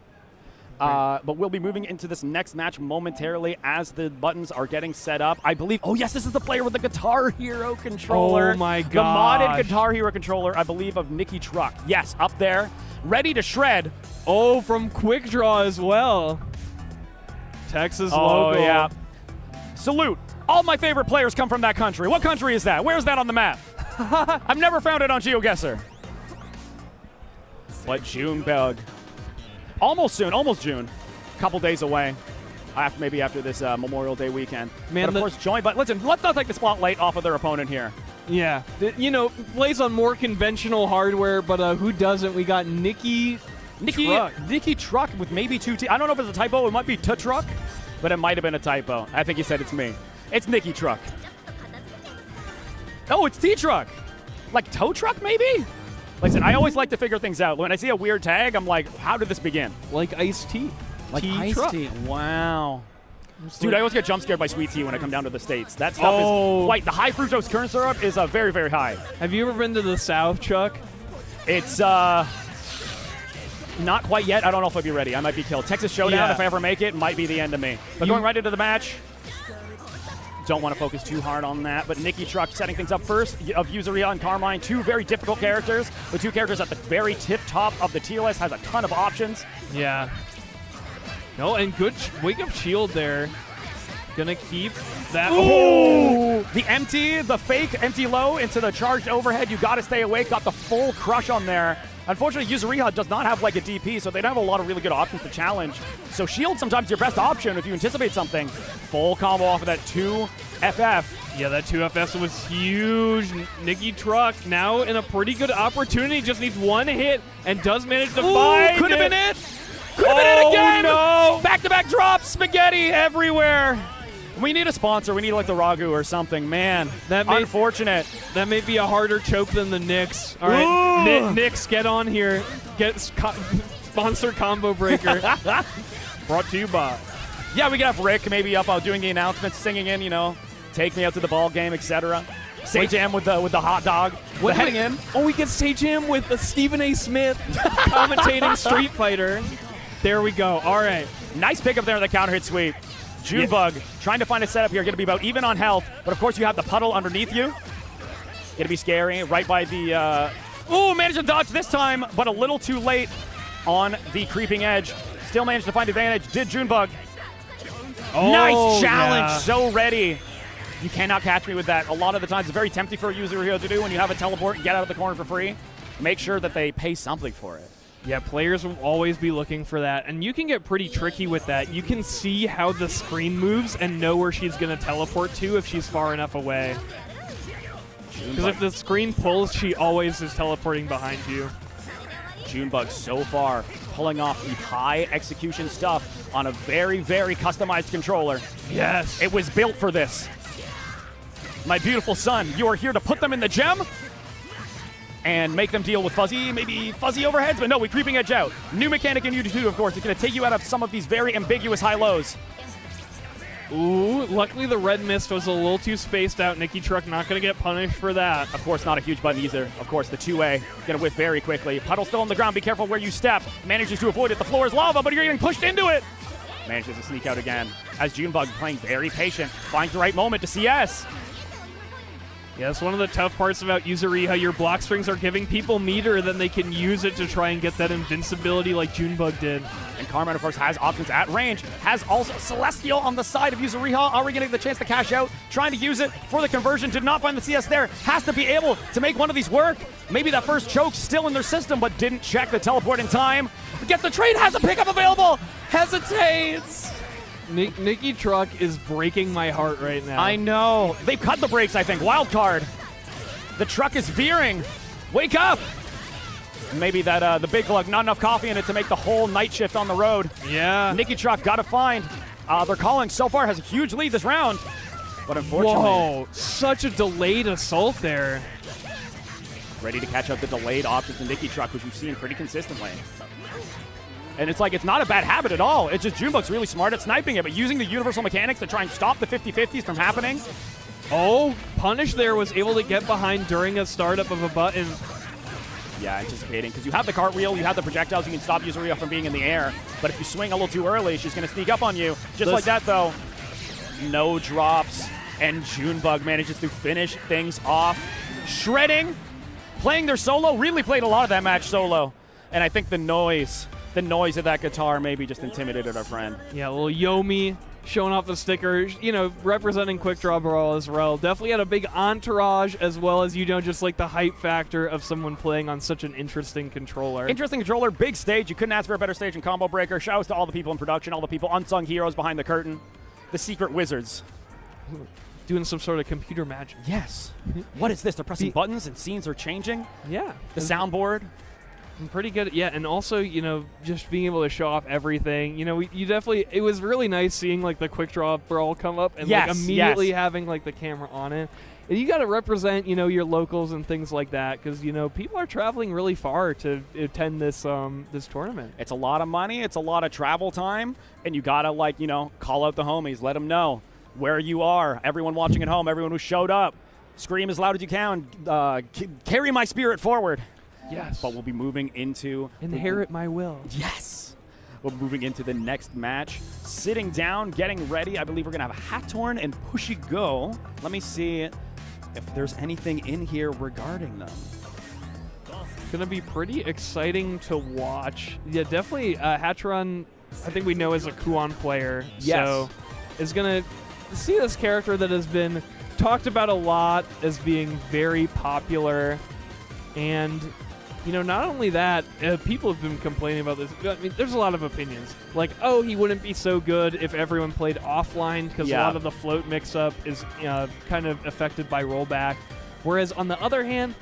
But we'll be moving into this next match momentarily as the buttons are getting set up. I believe, oh yes, this is the player with the Guitar Hero controller. Oh my god. The modded Guitar Hero controller, I believe, of Nikki Truck. Yes, up there, ready to shred. Oh, from Quick Draw as well. Texas local. Oh, yeah. Salute. All my favorite players come from that country. What country is that? Where's that on the map? I've never found it on GeoGuessr. But Junebug. Almost soon, almost June. Couple days away. Maybe after this Memorial Day weekend. Man, but of course, join. But listen, let's not take the spotlight off of their opponent here. Yeah. Plays on more conventional hardware, but who doesn't? We got Nikki Truck with maybe two T. I don't know if it's a typo. It might be T-Truck, but it might have been a typo. I think he said it's me. It's Nikki Truck. Oh, it's T-Truck. Like tow truck, maybe? Listen, I always like to figure things out. When I see a weird tag, I'm like, how did this begin? Like iced tea. Like iced tea. Wow. Dude, I always get jump scared by sweet tea when I come down to the States. That stuff is quite, the high fructose corn syrup is very, very high. Have you ever been to the South, Chuck? It's not quite yet. I don't know if I'll be ready. I might be killed. Texas Showdown, if I ever make it, might be the end of me. But going right into the match, don't want to focus too hard on that, but Nikki Truck setting things up first of Yuzuriha and Carmine, two very difficult characters, but two characters at the very tip top of the tier list, has a ton of options. Yeah. No, and good wake up shield there. Gonna keep that. Ooh! The fake empty low into the charged overhead. You got to stay awake. Got the full crush on there. Unfortunately, Yuzuriha does not have like a DP, so they don't have a lot of really good options to challenge. So shield sometimes your best option if you anticipate something. Full combo off of that 2FF. Yeah, that 2FS was huge. Nikki Truck now in a pretty good opportunity. Just needs one hit and does manage to find it. Could have been it. Could have been it again. No. Back-to-back drops. Spaghetti everywhere. We need a sponsor. We need like the Ragu or something. Man, unfortunate. That may be a harder choke than the Knicks. All right, Knicks, get on here. Get sponsor combo breaker. Brought to you by. Yeah, we could have Rick maybe up doing the announcements, singing in, take me out to the ball game, etc. Sage Jam with the hot dog. Heading in. Oh, we get Sage Jam with Stephen A. Smith commentating Street Fighter. There we go. All right. Nice pickup there on the counter hit sweep. Junebug trying to find a setup here. Going to be about even on health, but of course you have the puddle underneath you. Going to be scary. Right by the. Managed to dodge this time, but a little too late on the creeping edge. Still managed to find advantage. Did Junebug. Nice challenge. Yeah. So ready. You cannot catch me with that. A lot of the times it's very tempting for a user here to do when you have a teleport and get out of the corner for free. Make sure that they pay something for it. Yeah, players will always be looking for that, and you can get pretty tricky with that. You can see how the screen moves and know where she's going to teleport to if she's far enough away. Because if the screen pulls, she always is teleporting behind you. Junebug so far pulling off the high execution stuff on a very, very customized controller. Yes. It was built for this. My beautiful son, you are here to put them in the gem and make them deal with maybe fuzzy overheads, but no, we creeping edge out. New mechanic in Uni 2, of course. It's going to take you out of some of these very ambiguous high-lows. Ooh, luckily the red mist was a little too spaced out. Nikki Truck not going to get punished for that. Of course, not a huge button either. Of course, the 2A going to whiff very quickly. Puddle still on the ground. Be careful where you step. Manages to avoid it. The floor is lava, but you're getting pushed into it. Manages to sneak out again. As Junebug playing very patient. Finds the right moment to CS. Yeah, that's one of the tough parts about Yuzuriha. Your block strings are giving people meter, then they can use it to try and get that invincibility like Junebug did. And Carmine, of course, has options at range. Has also Celestial on the side of Yuzuriha. Already getting the chance to cash out. Trying to use it for the conversion. Did not find the CS there. Has to be able to make one of these work. Maybe that first choke still in their system, but didn't check the teleport in time. Gets the trade. Has a pickup available. Hesitates. Nikki Truck is breaking my heart right now. I know. They've cut the brakes, I think. Wild card. The truck is veering. Wake up. Maybe that the big lug, not enough coffee in it to make the whole night shift on the road. Yeah. Nicky Truck got to find. They're calling so far has a huge lead this round. But unfortunately. Whoa, such a delayed assault there. Ready to catch up the delayed options in Nicky Truck, which we've seen pretty consistently. And it's like, it's not a bad habit at all. It's just Junebug's really smart at sniping it, but using the universal mechanics to try and stop the 50-50s from happening. Oh, Punish there was able to get behind during a startup of a button. Yeah, anticipating, because you have the cartwheel, you have the projectiles, you can stop Yuzuriha from being in the air. But if you swing a little too early, she's going to sneak up on you. Just like that, though. No drops, and Junebug manages to finish things off. Shredding, playing their solo, really played a lot of that match solo. And I think the noise of that guitar maybe just intimidated our friend. Yeah, a little Yomi showing off the sticker, you know, representing Quick Draw Brawl as well. Definitely had a big entourage, as well as, you know, just like the hype factor of someone playing on such an interesting controller. Interesting controller, big stage. You couldn't ask for a better stage in Combo Breaker. Shout outs to all the people in production, all the people, unsung heroes behind the curtain, the secret wizards. Doing some sort of computer magic. Yes. What is this? They're pressing buttons and scenes are changing? Yeah. The soundboard. Pretty good, yeah, and also, you know, just being able to show off everything. You know, you definitely, it was really nice seeing, like, the Quick Draw Brawl come up and, like, immediately having, like, the camera on it. And you got to represent, you know, your locals and things like that, because, you know, people are traveling really far to attend this this tournament. It's a lot of money, it's a lot of travel time, and you got to, like, you know, call out the homies, let them know where you are. Everyone watching at home, everyone who showed up, scream as loud as you can, carry my spirit forward. Yes. But we'll be moving into... Inherit my will. Yes. We're moving into the next match. Sitting down, getting ready. I believe we're going to have Hattorn and Pushy Go. Let me see if there's anything in here regarding them. It's going to be pretty exciting to watch. Yeah, definitely Hattorn, I think we know as a Kuon player. Yes. So is going to see this character that has been talked about a lot as being very popular. And... you know, not only that, people have been complaining about this. I mean, there's a lot of opinions. Like, oh, he wouldn't be so good if everyone played offline because a lot of the float mix-up is kind of affected by rollback. Whereas, on the other hand,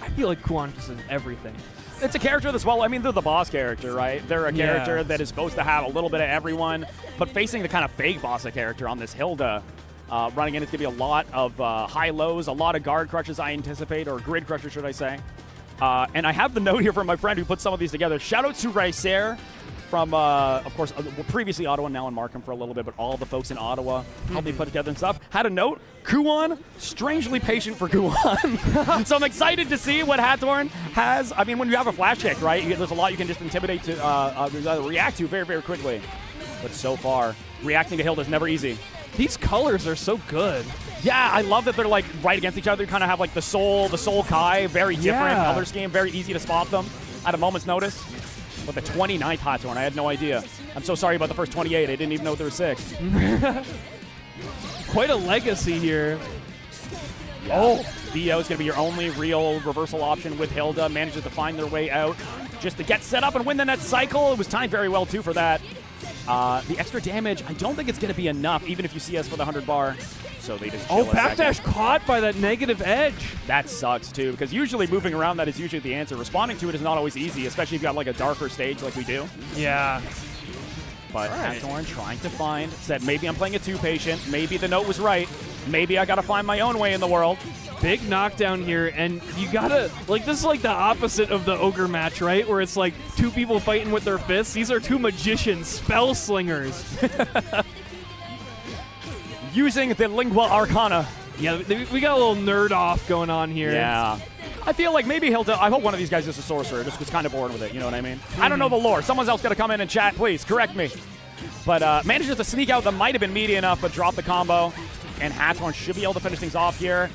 I feel like Kuon just is everything. It's a character that's, well, I mean, they're the boss character, right? They're a character that is supposed to have a little bit of everyone, but facing the kind of fake boss character on this Hilda, running in, it's going to be a lot of high-lows, a lot of guard crushes, I anticipate, or grid crushes, should I say. And I have the note here from my friend who put some of these together. Shout out to Ricer from, of course, previously Ottawa, now in Markham for a little bit, but all the folks in Ottawa helped me put together and stuff. Had a note, Kuon, strangely patient for Kuon. So I'm excited to see what Hattorn has. I mean, when you have a flash kick, right, there's a lot you can just intimidate to, react to very, very quickly. But so far, reacting to Hilda is never easy. These colors are so good. Yeah, I love that they're like right against each other. You kind of have like the Soul Kai, very different color scheme, very easy to spot them at a moment's notice. But the 29th Hattorn, I had no idea. I'm so sorry about the first 28. I didn't even know there were 6. Quite a legacy here. Yeah. Oh, Theo is going to be your only real reversal option with Hilda. Manages to find their way out just to get set up and win the next cycle. It was timed very well, too, for that. The extra damage, I don't think it's going to be enough, even if you see us for the 100 bar. So they just backdash caught by that negative edge. That sucks, too, because usually moving around that is usually the answer. Responding to it is not always easy, especially if you got like a darker stage like we do. Yeah. But Hattorn trying to find, said maybe I'm playing it too patient, maybe the note was right, maybe I got to find my own way in the world. Big knockdown here, and you gotta, like, this is like the opposite of the Ogre match, right? Where it's like 2 people fighting with their fists. These are 2 magicians, spell slingers. Using the Lingua Arcana. Yeah, we got a little nerd off going on here. Yeah. I feel like maybe Hilda, I hope one of these guys is a sorcerer, just was kind of bored with it, you know what I mean? I don't know the lore. Someone else got to come in and chat, please, correct me. But manages to sneak out that might have been meaty enough, but drop the combo. And Hattorn should be able to finish things off here.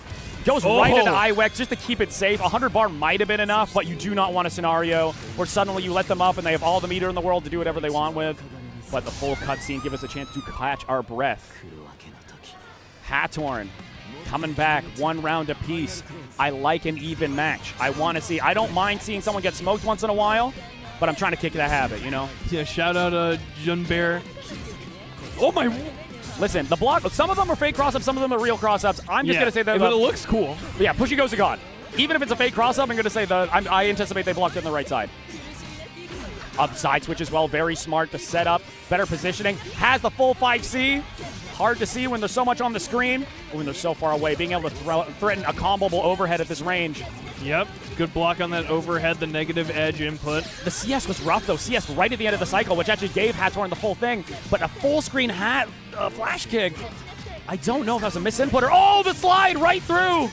Goes right into IWEX just to keep it safe. 100 bar might have been enough, but you do not want a scenario where suddenly you let them up and they have all the meter in the world to do whatever they want with. But the full cutscene give us a chance to catch our breath. Hattorn coming back 1 round apiece. I like an even match. I want to see. I don't mind seeing someone get smoked once in a while, but I'm trying to kick that habit, you know? Yeah, shout out Jun Bear. Oh my. Listen, the block, some of them are fake cross-ups, some of them are real cross-ups. I'm just going to say that. But it looks cool. Yeah, Pushy Go's a god. Even if it's a fake cross-up, I'm going to say I anticipate they blocked it on the right side. Up side switch as well. Very smart to set up. Better positioning. Has the full 5C. Hard to see when there's so much on the screen, or when they're so far away. Being able to threaten a comboable overhead at this range. Yep. Good block on that overhead, the negative edge input. The CS was rough, though. CS right at the end of the cycle, which actually gave Hathorn the full thing. But a full screen flash kick. I don't know if that's a misinputter. Oh, the slide right through.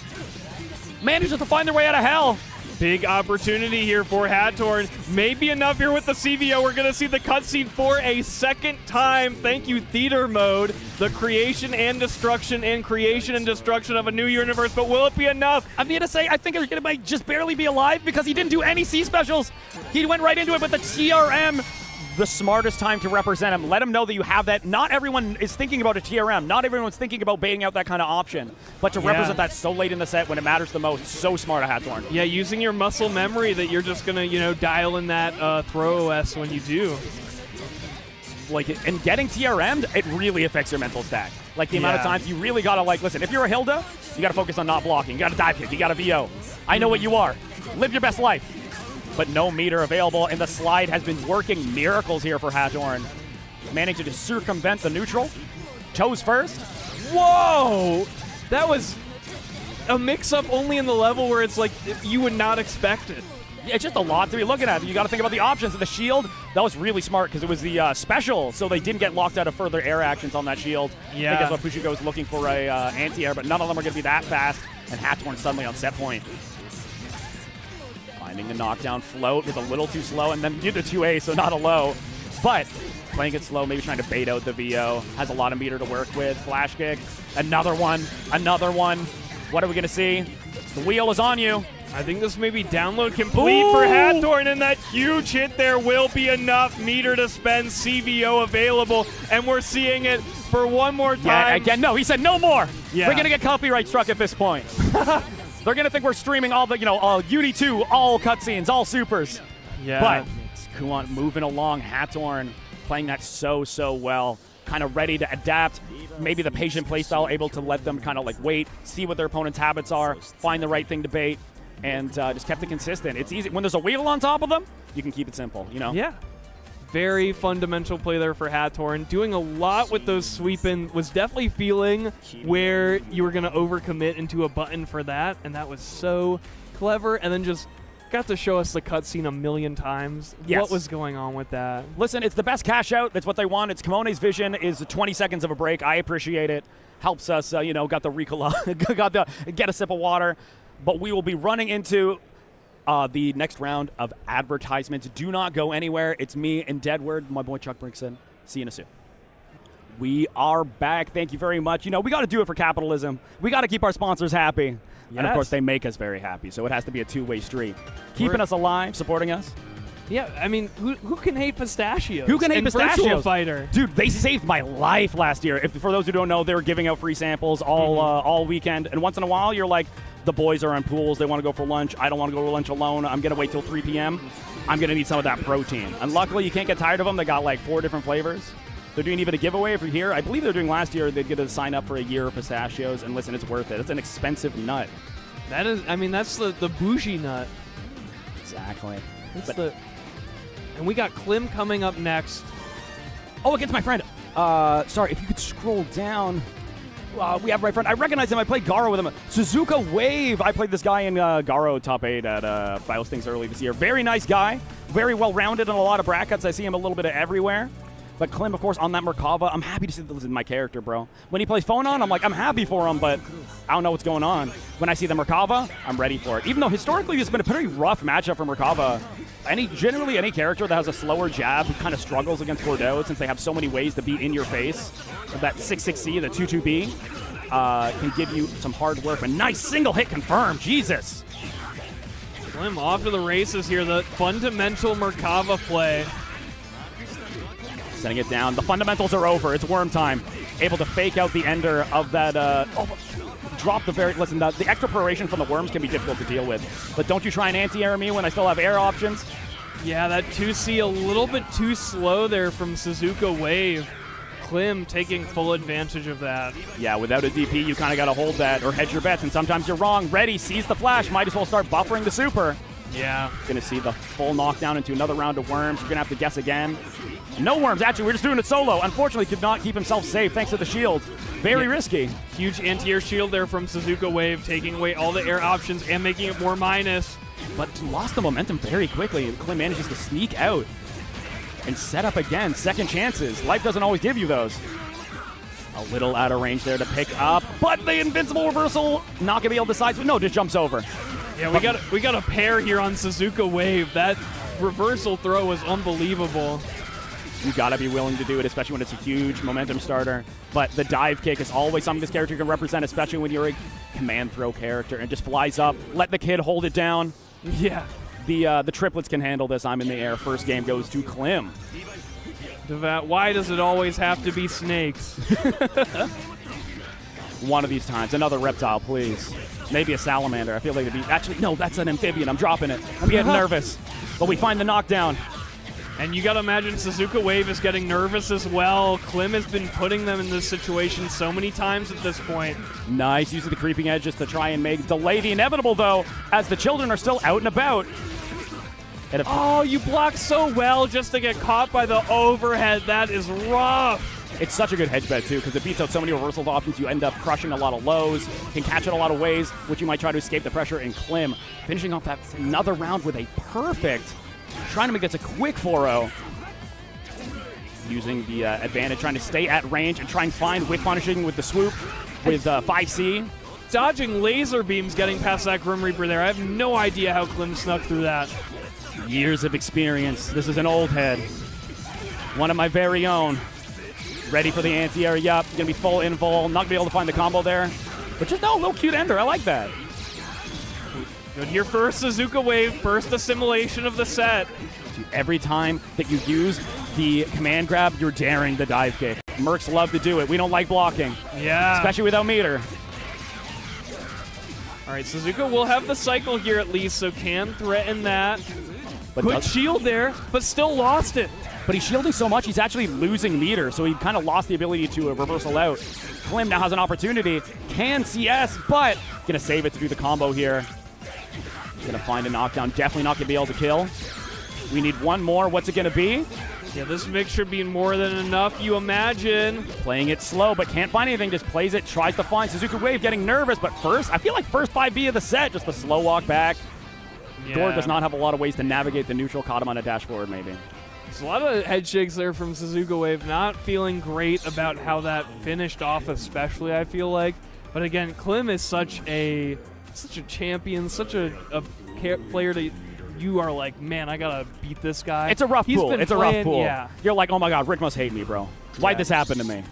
Manages to find their way out of hell. Big opportunity here for Hathorn. Maybe enough here with the CVO. We're going to see the cutscene for a second time. Thank you, Theater Mode. The creation and destruction of a new universe. But will it be enough? I'm going to say I think it might just barely be alive because he didn't do any C specials. He went right into it with the TRM. The smartest time to represent him. Let him know that you have that. Not everyone is thinking about a TRM. Not everyone's thinking about baiting out that kind of option. But to represent that so late in the set when it matters the most, so smart of Hathorn. Yeah, using your muscle memory that you're just going to, dial in that throw OS when you do. Like, and getting TRM'd, it really affects your mental stack. Like, the amount of times you really got to, listen, if you're a Hilda, you got to focus on not blocking. You got to dive kick. You got to VO. I know what you are. Live your best life. But no meter available, and the slide has been working miracles here for Hathorn. Managing to circumvent the neutral. Toes first. Whoa! That was a mix-up only in the level where it's like you would not expect it. Yeah, it's just a lot to be looking at. You got to think about the options. And the shield, that was really smart because it was the special, so they didn't get locked out of further air actions on that shield. Yeah. I think that's what Fushiko was looking for, a anti-air, but none of them are going to be that fast, and Hathorn suddenly on set point. Finding the knockdown float was a little too slow, and then did the 2A, so not a low. But playing it slow, maybe trying to bait out the VO. Has a lot of meter to work with. Flash kick. Another one. Another one. What are we going to see? The wheel is on you. I think this may be download complete for Hathorn, and that huge hit there will be enough meter to spend. CVO available, and we're seeing it for one more time. Yeah, again, no, he said no more. Yeah. We're going to get copyright struck at this point. They're going to think we're streaming all the, all Uni 2, all cutscenes, all supers. Yeah. But Kuant moving along, Hathorn playing that so well. Kind of ready to adapt. Maybe the patient playstyle, able to let them kind of wait, see what their opponent's habits are, find the right thing to bait, and just kept it consistent. It's easy. When there's a wheel on top of them, you can keep it simple, Yeah. Very fundamental play there for Hathorn. Doing a lot with those sweep-in, was definitely feeling where you were going to overcommit into a button for that, and that was so clever. And then just got to show us the cutscene a million times. Yes. What was going on with that? Listen, it's the best cash out. That's what they want. It's Kimone's vision is 20 seconds of a break. I appreciate it. Helps us, got the Ricola, get a sip of water. But we will be running into the next round of advertisements. Do not go anywhere. It's me and Deadward, my boy Chuck Brinkson. See you in a soon. We are back. Thank you very much. We got to do it for capitalism. We got to keep our sponsors happy. Yes. And, of course, they make us very happy, so it has to be a two-way street. Keeping us alive, supporting us. Yeah, I mean, who can hate pistachios? Who can hate pistachios? Virtual Fighter. Dude, they saved my life last year. For those who don't know, they were giving out free samples all weekend. And once in a while, you're like, the boys are on pools. They want to go for lunch. I don't want to go to lunch alone. I'm going to wait till 3 p.m. I'm going to need some of that protein. And luckily, you can't get tired of them. They got 4 different flavors. They're doing even a giveaway if you're here. I believe they're doing last year. They'd get a sign up for a year of pistachios. And listen, it's worth it. It's an expensive nut. That is, that's the bougie nut. Exactly. And we got Klim coming up next. Oh, against my friend. Sorry, if you could scroll down. We have my friend. I recognize him. I played Garo with him. Suzuka Wave. I played this guy in Garo top 8 at Files Things early this year. Very nice guy. Very well-rounded in a lot of brackets. I see him a little bit of everywhere. But Klim, of course, on that Merkava. I'm happy to see this in my character, bro. When he plays Phonon, I'm like, I'm happy for him, but I don't know what's going on. When I see the Merkava, I'm ready for it. Even though historically it's been a pretty rough matchup for Merkava. Generally, any character that has a slower jab kind of struggles against Bordeaux since they have so many ways to be in your face. That 6-6C, the 2-2B, can give you some hard work. But nice single hit confirmed. Jesus. Klim off to the races here. The fundamental Merkava play. Setting it down. The fundamentals are over. It's worm time. Able to fake out the ender of that. Drop the very. Listen, the extra proration from the worms can be difficult to deal with. But don't you try and anti-air me when I still have air options. Yeah, that 2C a little bit too slow there from Suzuka Wave. Klim taking full advantage of that. Yeah, without a DP, you kind of got to hold that or hedge your bets, and sometimes you're wrong. Ready, sees the flash, might as well start buffering the super. Yeah. Going to see the full knockdown into another round of worms. You're going to have to guess again. No worms. Actually, we're just doing it solo. Unfortunately, could not keep himself safe thanks to the shield. Very risky. Huge anti-air shield there from Suzuka Wave, taking away all the air options and making it more minus. But lost the momentum very quickly, and Klim manages to sneak out and set up again. Second chances. Life doesn't always give you those. A little out of range there to pick up, but the invincible reversal not going to be able to decide. No, just jumps over. Yeah, we got a pair here on Suzuka Wave. That reversal throw was unbelievable. You got to be willing to do it, especially when it's a huge momentum starter. But the dive kick is always something this character can represent, especially when you're a command throw character, and just flies up. Let the kid hold it down. Yeah. The triplets can handle this. I'm in the air. First game goes to Klim. Devat, why does it always have to be snakes? One of these times. Another reptile, please. Maybe a salamander. I feel like it'd be... Actually, no, that's an amphibian. I'm dropping it. I'm getting nervous. But we find the knockdown. And you got to imagine Suzuka Wave is getting nervous as well. Klim has been putting them in this situation so many times at this point. Nice use of the creeping edge just to try and delay the inevitable, though, as the children are still out and about. And oh, you blocked so well just to get caught by the overhead. That is rough. It's such a good hedge bet, too, because it beats out so many reversal options. You end up crushing a lot of lows, can catch it a lot of ways, which you might try to escape the pressure. And Klim finishing off that another round with a perfect, trying to make this a quick 4-0. Using the advantage, trying to stay at range and try and find whiff punishing with the swoop with 5C. Dodging laser beams getting past that Grim Reaper there. I have no idea how Klim snuck through that. Years of experience. This is an old head. One of my very own. Ready for the anti-air. Yup. Going to be full invul. Not going to be able to find the combo there. But just, no, a little cute ender. I like that. Good here for Suzuka Wave. First assimilation of the set. Every time that you use the command grab, you're daring the dive kick. Mercs love to do it. We don't like blocking. Yeah. Especially without meter. All right, Suzuka will have the cycle here at least, so can threaten that. But good shield there, but still lost it. But he's shielding so much, he's actually losing meter, so he kind of lost the ability to reversal out. Klim now has an opportunity. Can CS, but going to save it to do the combo here. Going to find a knockdown. Definitely not going to be able to kill. We need one more. What's it going to be? Yeah, this mix should be more than enough, you imagine. Playing it slow, but can't find anything. Just plays it, tries to find Suzuka Wave, getting nervous. But first, I feel like first 5B of the set, just the slow walk back. Yeah. Gord does not have a lot of ways to navigate the neutral. Caught him on a dash forward, maybe. There's a lot of head shakes there from Suzuka Wave. Not feeling great about how that finished off, especially, I feel like. But again, Klim is such a champion, such a player that you are like, man, I gotta beat this guy. It's a rough pool. It's a rough pool. Yeah. You're like, oh my god, Rick must hate me, bro. Why'd this happen to me?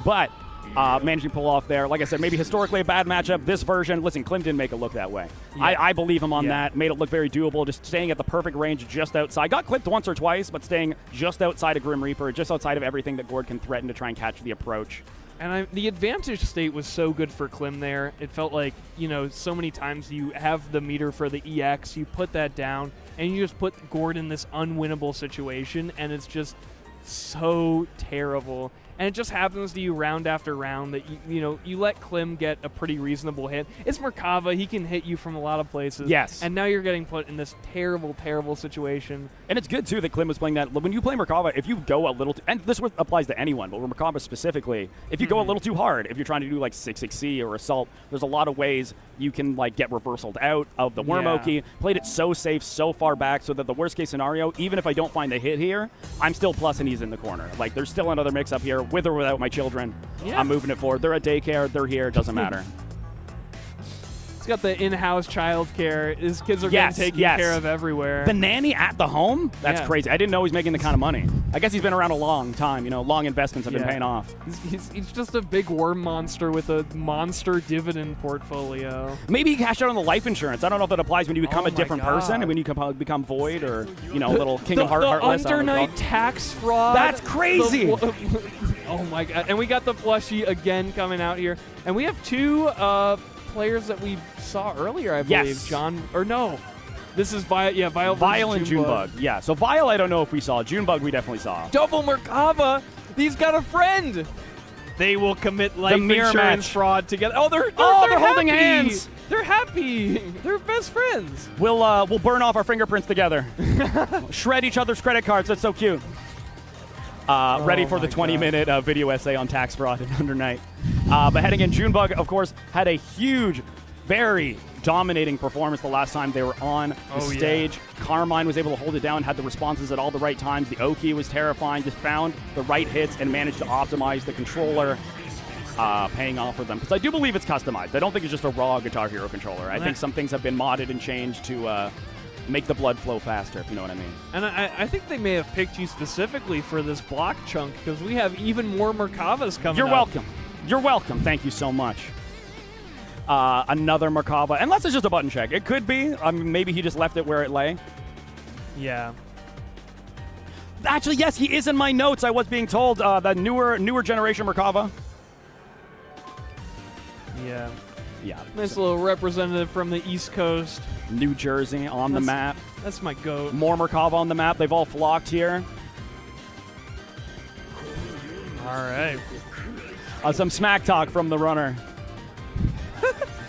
But managing to pull off there, like I said, maybe historically a bad matchup. This version, listen, Klim didn't make it look that way. Yeah. I believe him on that. Made it look very doable, just staying at the perfect range just outside. Got clipped once or twice, but staying just outside of Grim Reaper, just outside of everything that Gord can threaten to try and catch the approach. And the advantage state was so good for Klim there. It felt like, so many times you have the meter for the EX, you put that down, and you just put Gord in this unwinnable situation, and it's just so terrible. And it just happens to you round after round that you let Klim get a pretty reasonable hit. It's Merkava; he can hit you from a lot of places. Yes. And now you're getting put in this terrible, terrible situation. And it's good too that Klim was playing that. When you play Merkava, if you go a little, and this applies to anyone, but with Merkava specifically, if you go a little too hard, if you're trying to do like 6-6C or assault, there's a lot of ways you can like get reversaled out of the Wormoki. Played it so safe, so far back, so that the worst case scenario, even if I don't find the hit here, I'm still plus and he's in the corner. Like there's still another mix up here. With or without my children, I'm moving it forward. They're at daycare, they're here, it doesn't matter. He's got the in-house child care. His kids are getting taken care of everywhere. The nanny at the home? That's crazy. I didn't know he's making the kind of money. I guess he's been around a long time. Long investments have been paying off. He's just a big worm monster with a monster dividend portfolio. Maybe he cashed out on the life insurance. I don't know if that applies when you become a different person and when you become void or, a little Kingdom Heartless. The Undernight tax fraud. That's crazy. Oh my god. And we got the plushie again coming out here. And we have two players that we saw earlier, I believe. Yes. This is Vile and Junebug. Yeah, so Vile I don't know if we saw. Junebug we definitely saw. Double Merkava. He's got a friend. They will commit life insurance match. fraud together. Oh, they're holding happy. hands. They're happy. They're best friends. We'll burn off our fingerprints together. Shred each other's credit cards. That's so cute. Ready for the 20-minute video essay on tax fraud in Under Night. But heading in, Junebug, of course, had a huge, very dominating performance the last time they were on the stage. Yeah. Carmine was able to hold it down, had the responses at all the right times. The Oki was terrifying, just found the right hits and managed to optimize the controller, paying off for them. Because I do believe it's customized. I don't think it's just a raw Guitar Hero controller. I think some things have been modded and changed to make the blood flow faster, if you know what I mean. And I think they may have picked you specifically for this block chunk because we have even more Merkavas coming You're up. welcome. You're welcome. Thank you so much. Another Merkava, unless it's just a button check. It could be. Maybe he just left it where it lay. Yeah. Actually, yes, he is in my notes. I was being told the newer generation Merkava. Yeah. Yeah. Nice little representative from the East Coast. New Jersey on the map. That's my goat. More Merkava on the map. They've all flocked here. All right. Some smack talk from the runner.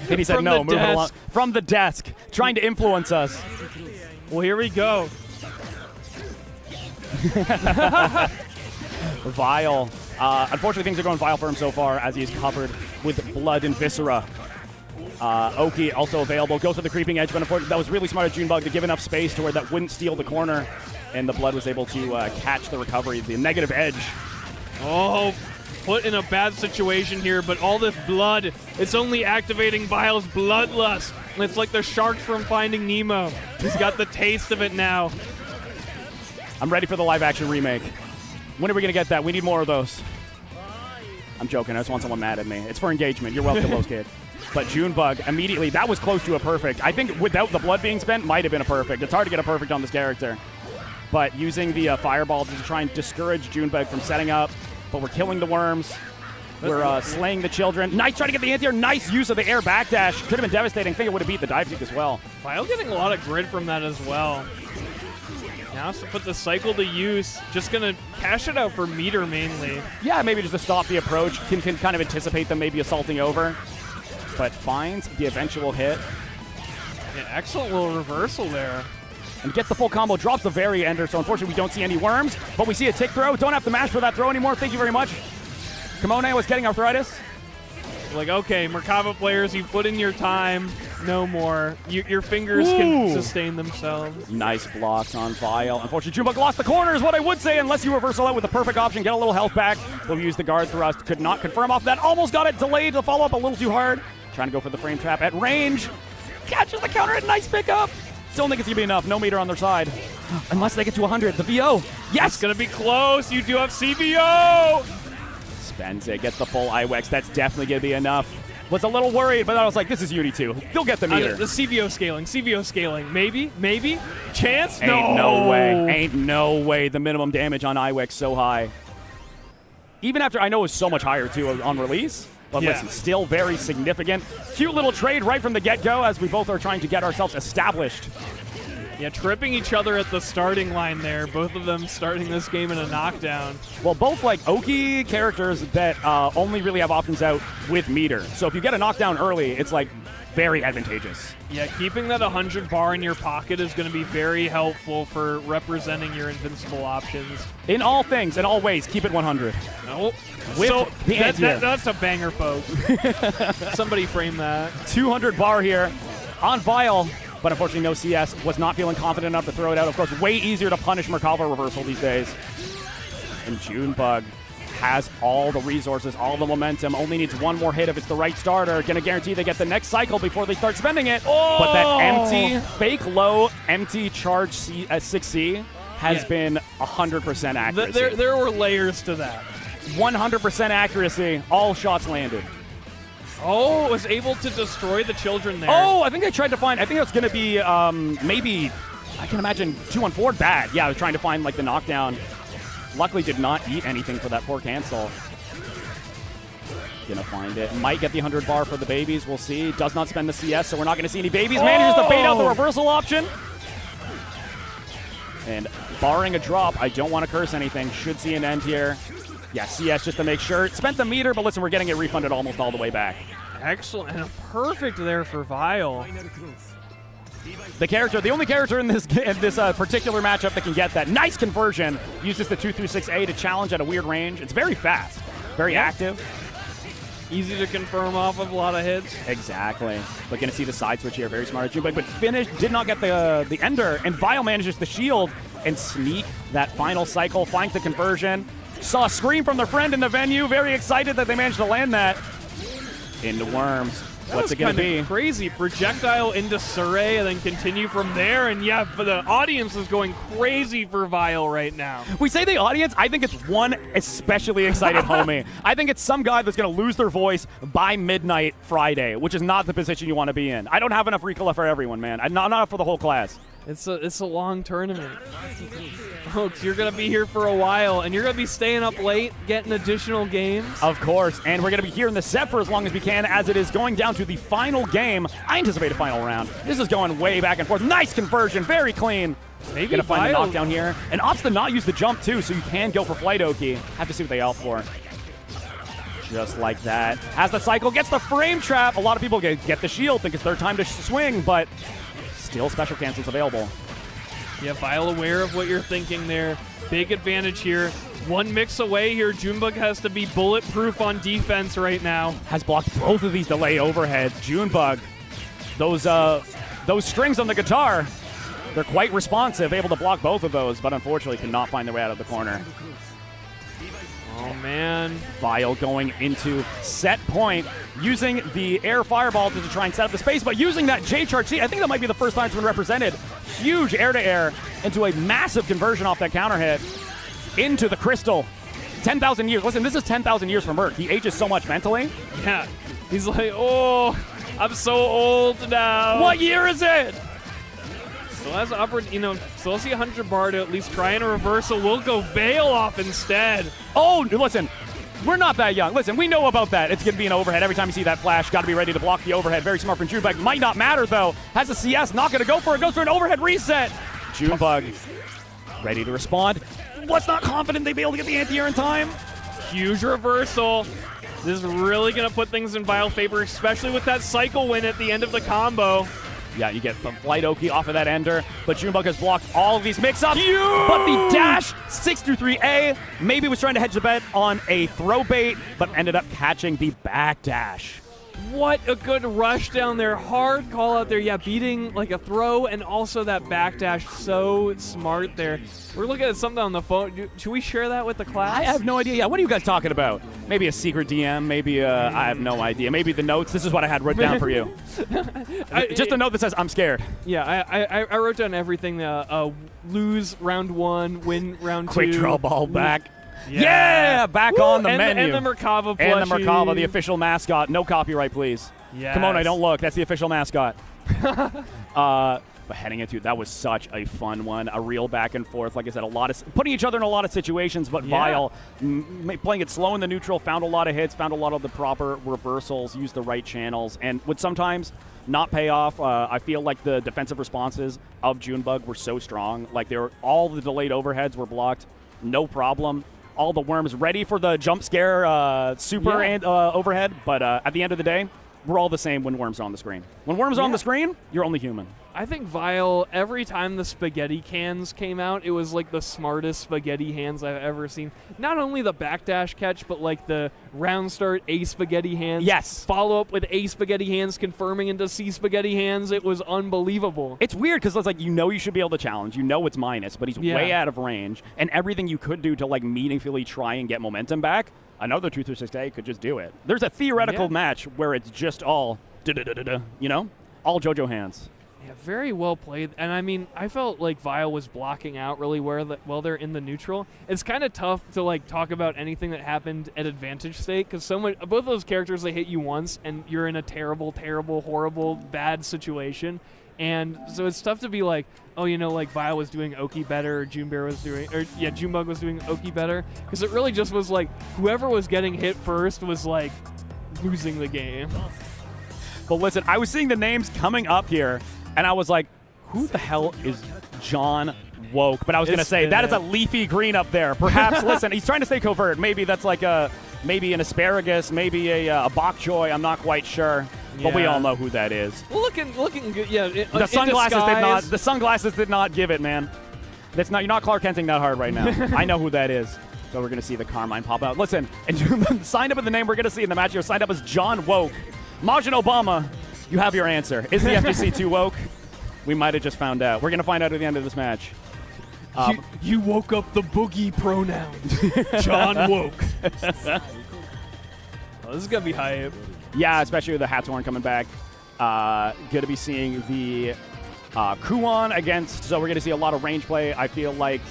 And he said, no, move it along. From the desk, trying to influence us. Well, here we go. Vile. Unfortunately, things are going vile for him so far as he is covered with blood and viscera. Oki also available. Goes to the creeping edge, but unfortunately, that was really smart of Junebug to give enough space to where that wouldn't steal the corner, and the blood was able to catch the recovery, the negative edge. Oh, put in a bad situation here, but all this blood, it's only activating Vile's bloodlust. It's like the shark from Finding Nemo. He's got the taste of it now. I'm ready for the live-action remake. When are we going to get that? We need more of those. I'm joking. I just want someone mad at me. It's for engagement. You're welcome, Los Kid. But Junebug, immediately, that was close to a perfect. I think without the blood being spent, might have been a perfect. It's hard to get a perfect on this character. But using the fireball to try and discourage Junebug from setting up. But we're killing the worms. We're slaying the children. Nice try to get the anti-air. Nice use of the air backdash. Could have been devastating. I think it would have beat the dive kick as well. Vile getting a lot of grid from that as well. Now to put the cycle to use, just going to cash it out for meter mainly. Yeah, maybe just to stop the approach. Can kind of anticipate them maybe assaulting over. But finds the eventual hit. Yeah, excellent little reversal there. And gets the full combo, drops the very ender, so unfortunately we don't see any worms, but we see a tick throw. Don't have to mash for that throw anymore. Thank you very much. Kimone was getting arthritis. Like, okay, Merkava players, you put in your time. No more. Your fingers can sustain themselves. Nice blocks on Vile. Unfortunately, Junebug lost the corner is what I would say, unless you reversal out with the perfect option. Get a little health back. We'll use the guard thrust. Could not confirm off that. Almost got it delayed. The follow-up a little too hard. Trying to go for the frame trap at range. Catches the counter. Nice pickup. Don't think it's going to be enough. No meter on their side. Unless they get to 100. The VO. Yes! It's going to be close. You do have CVO. Spends it. Gets the full IWEX. That's definitely going to be enough. Was a little worried, but I was like, this is Uni 2. They'll get the meter. The CVO scaling. CVO scaling. Maybe? Chance? Ain't no way. Ain't no way. The minimum damage on IWEX so high. Even after, I know it was so much higher, too, on release. But listen, still very significant. Cute little trade right from the get-go as we both are trying to get ourselves established. Yeah, tripping each other at the starting line there. Both of them starting this game in a knockdown. Well, both like Oki characters that only really have options out with meter. So if you get a knockdown early, it's like very advantageous. Yeah, keeping that 100 bar in your pocket is going to be very helpful for representing your invincible options. In all things, in all ways, keep it 100. Oh, so that's a banger, folks. Somebody frame that. 200 bar here on Vile. But unfortunately, no CS. Was not feeling confident enough to throw it out. Of course, way easier to punish Merkava reversal these days. And Junebug has all the resources, all the momentum. Only needs one more hit if it's the right starter. Going to guarantee they get the next cycle before they start spending it. Oh! But that empty, fake low, empty charge 6C has been 100% accuracy. There were layers to that. 100% accuracy. All shots landed. Oh, was able to destroy the children there. Oh, I think I tried to find, I think it's going to be maybe, I can imagine 2-on-4 bad. Yeah, I was trying to find like the knockdown. Luckily did not eat anything for that poor cancel. Gonna find it. Might get the 100 bar for the babies. We'll see. Does not spend the CS, so we're not going to see any babies. Manages to bait out the reversal option. And barring a drop, I don't want to curse anything. Should see an end here. Yeah, CS just to make sure. Spent the meter, but listen, we're getting it refunded almost all the way back. Excellent, and a perfect there for Vile. The only character in this particular matchup that can get that nice conversion, uses the 236A to challenge at a weird range. It's very fast, very active. Easy to confirm off of a lot of hits. Exactly. But going to see the side switch here, very smart. But finished, did not get the Ender, and Vile manages the shield and sneak that final cycle, finds the conversion. Saw a scream from their friend in the venue, very excited that they managed to land that. Into Worms. What's it going to be? Crazy. Projectile into Surrey and then continue from there. And yeah, but the audience is going crazy for Vile right now. We say the audience, I think it's one especially excited homie. I think it's some guy that's going to lose their voice by midnight Friday, which is not the position you want to be in. I don't have enough recola for everyone, man. Not enough for the whole class. It's a long tournament. Folks, you're going to be here for a while, and you're going to be staying up late, getting additional games. Of course, and we're going to be here in the set for as long as we can, as it is going down to the final game. I anticipate a final round. This is going way back and forth. Nice conversion, very clean. Maybe going to find the knockdown here. And opts to not use the jump, too, so you can go for Flight Oki. Have to see what they opt for. Just like that. Has the cycle, gets the frame trap. A lot of people get the shield, think it's their time to swing, but still special cancels available. Yeah, Vile aware of what you're thinking there. Big advantage here. One mix away here. Junebug has to be bulletproof on defense right now. Has blocked both of these delay overheads. Junebug, those strings on the guitar, they're quite responsive, able to block both of those, but unfortunately cannot find their way out of the corner. Oh, man. Vile going into set point, using the air fireball to try and set up the space, but using that J-Charge. See, I think that might be the first time it's been represented. Huge air-to-air into a massive conversion off that counter hit into the crystal. 10,000 years. Listen, this is 10,000 years for Merc. He ages so much mentally. Yeah. He's like, oh, I'm so old now. What year is it? So as upward, so let's see 100 bar to at least try and a reversal. We'll go Veil off instead. Oh, listen, we're not that young. Listen, we know about that. It's going to be an overhead. Every time you see that flash, got to be ready to block the overhead. Very smart from Junebug. Might not matter, though. Has a CS, not going to go for it. Goes for an overhead reset. Junebug ready to respond. Was not confident they'd be able to get the anti-air in time. Huge reversal. This is really going to put things in Vile favor, especially with that cycle win at the end of the combo. Yeah, you get the Flight Oki off of that Ender, but Junebug has blocked all of these mix-ups. But the dash, 6-3A, maybe was trying to hedge the bet on a throw bait, but ended up catching the back dash. What a good rush down there. Hard call out there. Yeah, beating like a throw and also that backdash. So smart there. We're looking at something on the phone. Should we share that with the class? I have no idea. Yeah, what are you guys talking about? Maybe a secret DM. Maybe I have no idea. Maybe the notes. This is what I had written down for you. Just a note that says, I'm scared. Yeah, I wrote down everything. Lose round 1, win round 2. Quick draw ball back. Yes. Yeah, back on the menu. And the Merkava plushie. And the Merkava, the official mascot. No copyright, please. Yes. Come on, I don't look. That's the official mascot. But heading into that was such a fun one. A real back and forth. Like I said, putting each other in a lot of situations, but Vile playing it slow in the neutral, found a lot of hits, found a lot of the proper reversals, used the right channels, and would sometimes not pay off. I feel like the defensive responses of Junebug were so strong. Like all the delayed overheads were blocked, no problem. All the Worms ready for the jump scare super and overhead, but at the end of the day, we're all the same when Worms are on the screen. When Worms are on the screen, you're only human. I think Vile, every time the spaghetti cans came out, it was like the smartest spaghetti hands I've ever seen. Not only the backdash catch, but like the round start A spaghetti hands. Yes. Follow up with A spaghetti hands, confirming into C spaghetti hands. It was unbelievable. It's weird because it's like you should be able to challenge. You know it's minus, but he's way out of range. And everything you could do to like meaningfully try and get momentum back, another 236A could just do it. There's a theoretical match where it's just all all JoJo hands. Yeah, very well played. And I mean, I felt like Vile was blocking out really well there in the neutral. It's kind of tough to like talk about anything that happened at advantage state because both of those characters, they hit you once and you're in a terrible, terrible, horrible, bad situation. And so it's tough to be like, oh, like Vile was doing Oki better, or Junebug was doing Oki better, because it really just was like whoever was getting hit first was like losing the game. But listen, I was seeing the names coming up here, and I was like, who the hell is John Woke. But I was going to say, that is a leafy green up there. Perhaps, listen, he's trying to stay covert. Maybe that's like maybe an asparagus, maybe a bok choy. I'm not quite sure. Yeah. But we all know who that is. Well, looking good. Yeah. The sunglasses did not give it, man. That's not. You're not Clark Kenting that hard right now. I know who that is. So we're going to see the Carmine pop out. Listen, and signed up in the name we're going to see in the match here. Signed up as John Woke. Majin Obama, you have your answer. Is the FGC too woke? We might have just found out. We're going to find out at the end of this match. You woke up the boogie pronoun. John Woke. Oh, this is going to be hype. Yeah, especially with the Hathorn coming back. Good to be seeing the Kuon against, so we're going to see a lot of range play. I feel like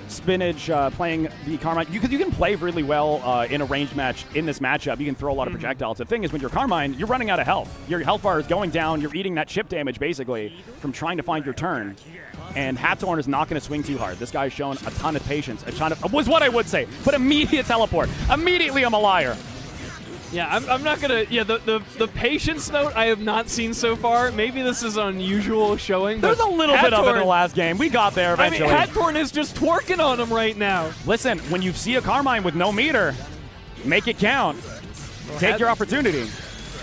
Spinach playing the Carmine. You can play really well in a ranged match in this matchup. You can throw a lot of projectiles. The thing is, when you're Carmine, you're running out of health. Your health bar is going down. You're eating that chip damage, basically, from trying to find your turn. And Hathorn is not going to swing too hard. This guy's shown a ton of patience. Was what I would say. But immediate teleport. Immediately I'm a liar. Yeah, I'm not going to... Yeah, the patience note I have not seen so far. Maybe this is unusual showing. There's a little bit of it in the last game. We got there eventually. I mean, Hathorn is just twerking on him right now. Listen, when you see a Carmine with no meter, make it count. Take your opportunity.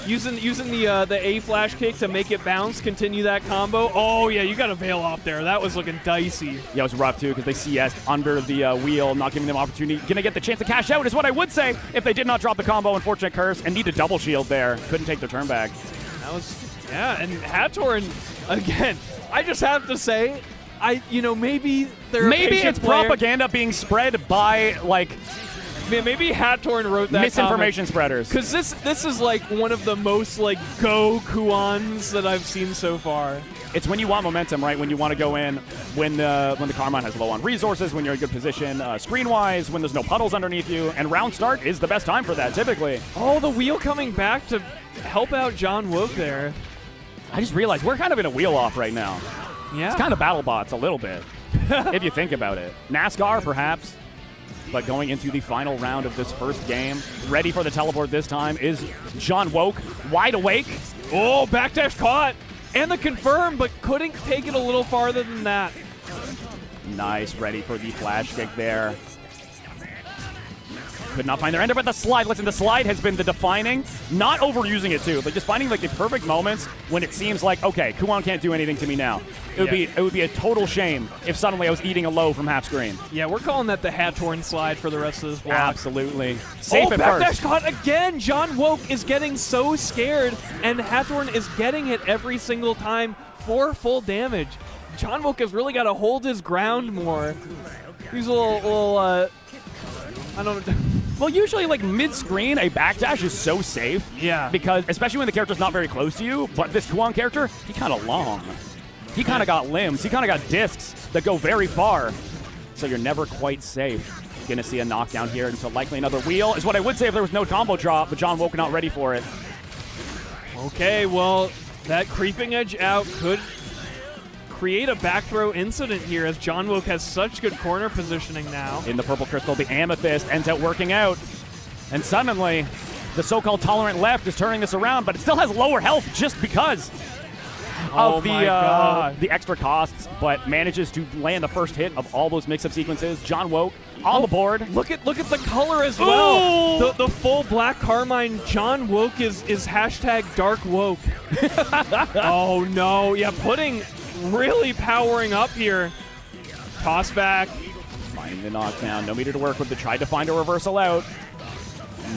Using the A flash kick to make it bounce, continue that combo. Oh, yeah, you got to veil off there. That was looking dicey. Yeah, it was rough, too, because they CS'd under the wheel, not giving them opportunity. Going to get the chance to cash out is what I would say if they did not drop the combo. Unfortunate curse and need a double shield there. Couldn't take the turn back. That was, yeah, and Hathorn, again, I just have to say, maybe they're Maybe it's propaganda being spread by, like... Maybe Hathorn wrote that misinformation spreaders. Because this is like one of the most like go Kuons that I've seen so far. It's when you want momentum, right? When you want to go in, when the Carmine has low on resources, when you're in good position screen-wise, when there's no puddles underneath you, and round start is the best time for that, typically. Oh, the wheel coming back to help out John Woke there. I just realized we're kind of in a wheel off right now. Yeah. It's kind of BattleBots a little bit, if you think about it. NASCAR, perhaps. But going into the final round of this first game, ready for the teleport this time is John Woke, wide awake. Oh, backdash caught. And the confirm, but couldn't take it a little farther than that. Nice, ready for the flash kick there. Could not find their ender, but the slide. Listen, the slide has been the defining, not overusing it too, but just finding like the perfect moments when it seems like, okay, Kuon can't do anything to me now. It would be a total shame if suddenly I was eating a low from half screen. Yeah, we're calling that the Hathorn slide for the rest of this block. Absolutely. Safe at backdash first. caught again. John Woke is getting so scared, and Hathorn is getting it every single time for full damage. John Woke has really got to hold his ground more. He's a little I don't know. Well, usually, like, mid-screen, a backdash is so safe. Yeah. Because, especially when the character's not very close to you, but this Kuon character, he kind of long. He kind of got limbs. He kind of got discs that go very far. So you're never quite safe. Going to see a knockdown here, and so likely another wheel is what I would say if there was no combo drop, but John Woke not ready for it. Okay, well, that creeping edge out could create a back throw incident here as John Woke has such good corner positioning now. In the purple crystal, the Amethyst ends up working out. And suddenly, the so-called tolerant left is turning this around, but it still has lower health just because of the extra costs, but manages to land the first hit of all those mix-up sequences. John Woke on the board. Look at the color as well. The full black Carmine. John Woke is hashtag Dark Woke. Oh no, yeah, putting really powering up here. Toss back. Finding the knockdown. No meter to work with. Tried to find a reversal out.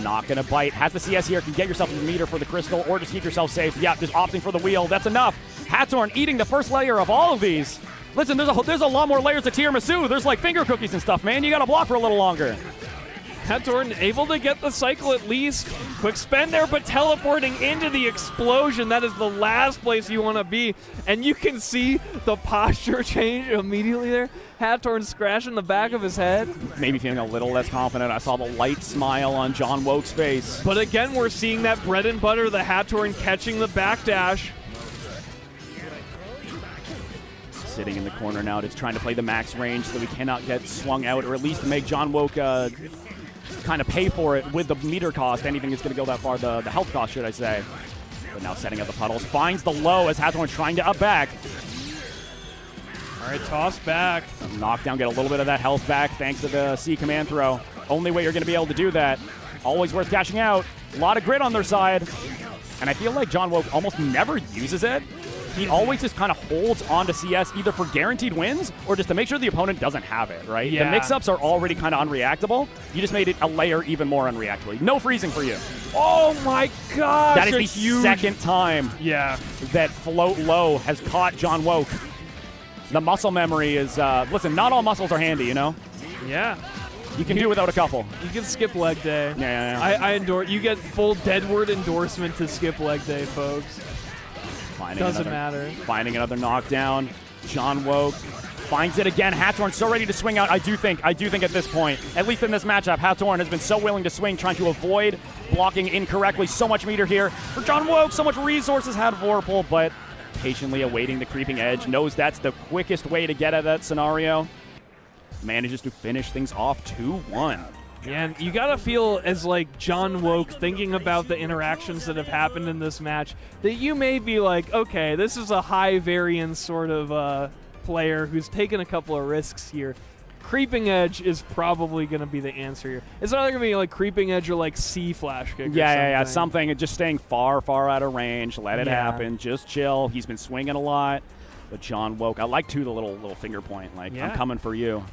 Not going to bite. Has the CS here. Can get yourself a meter for the crystal or just keep yourself safe. Yeah, just opting for the wheel. That's enough. Hathorn eating the first layer of all of these. Listen, there's a lot more layers to tiramisu. There's like finger cookies and stuff, man. You got to block for a little longer. Hathorn able to get the cycle at least. Quick spend there, but teleporting into the explosion. That is the last place you want to be. And you can see the posture change immediately there. Hathorn scratching the back of his head. Maybe feeling a little less confident. I saw the light smile on John Woke's face. But again, we're seeing that bread and butter, the Hathorn catching the backdash. Sitting in the corner now, just trying to play the max range so that we cannot get swung out, or at least make John Woke kind of pay for it with the meter cost. Anything that's going to go that far, the health cost, should I say. But now setting up the puddles. Finds the low as Hathorn trying to up back. All right, toss back. Knockdown, get a little bit of that health back thanks to the C command throw. Only way you're going to be able to do that. Always worth cashing out. A lot of grit on their side. And I feel like John Woke almost never uses it. He always just kind of holds on to CS either for guaranteed wins or just to make sure the opponent doesn't have it, right? Yeah. The mix-ups are already kind of unreactable. You just made it a layer even more unreactable. No freezing for you. Oh my gosh! That is the second time that Float Low has caught John Woke. The muscle memory is, listen, not all muscles are handy, you know? Yeah. You can do without a couple. You can skip leg day. Yeah. I endorse. You get full Deadward endorsement to skip leg day, folks. Doesn't matter. Finding another knockdown. John Woke finds it again. Hathorn so ready to swing out. I do think at this point, at least in this matchup, Hathorn has been so willing to swing, trying to avoid blocking incorrectly. So much meter here for John Woke. So much resources had Vorpal, but patiently awaiting the creeping edge. Knows that's the quickest way to get at that scenario. Manages to finish things off 2-1. Yeah, and you gotta feel as like John Woke thinking about the interactions that have happened in this match that you may be like, okay, this is a high variance sort of player who's taken a couple of risks here. Creeping edge is probably gonna be the answer here. It's either gonna be like creeping edge or like C flash kick. Yeah, something. Just staying far out of range. Let it happen. Just chill. He's been swinging a lot, but John Woke. I like too the little finger point. Like I'm coming for you.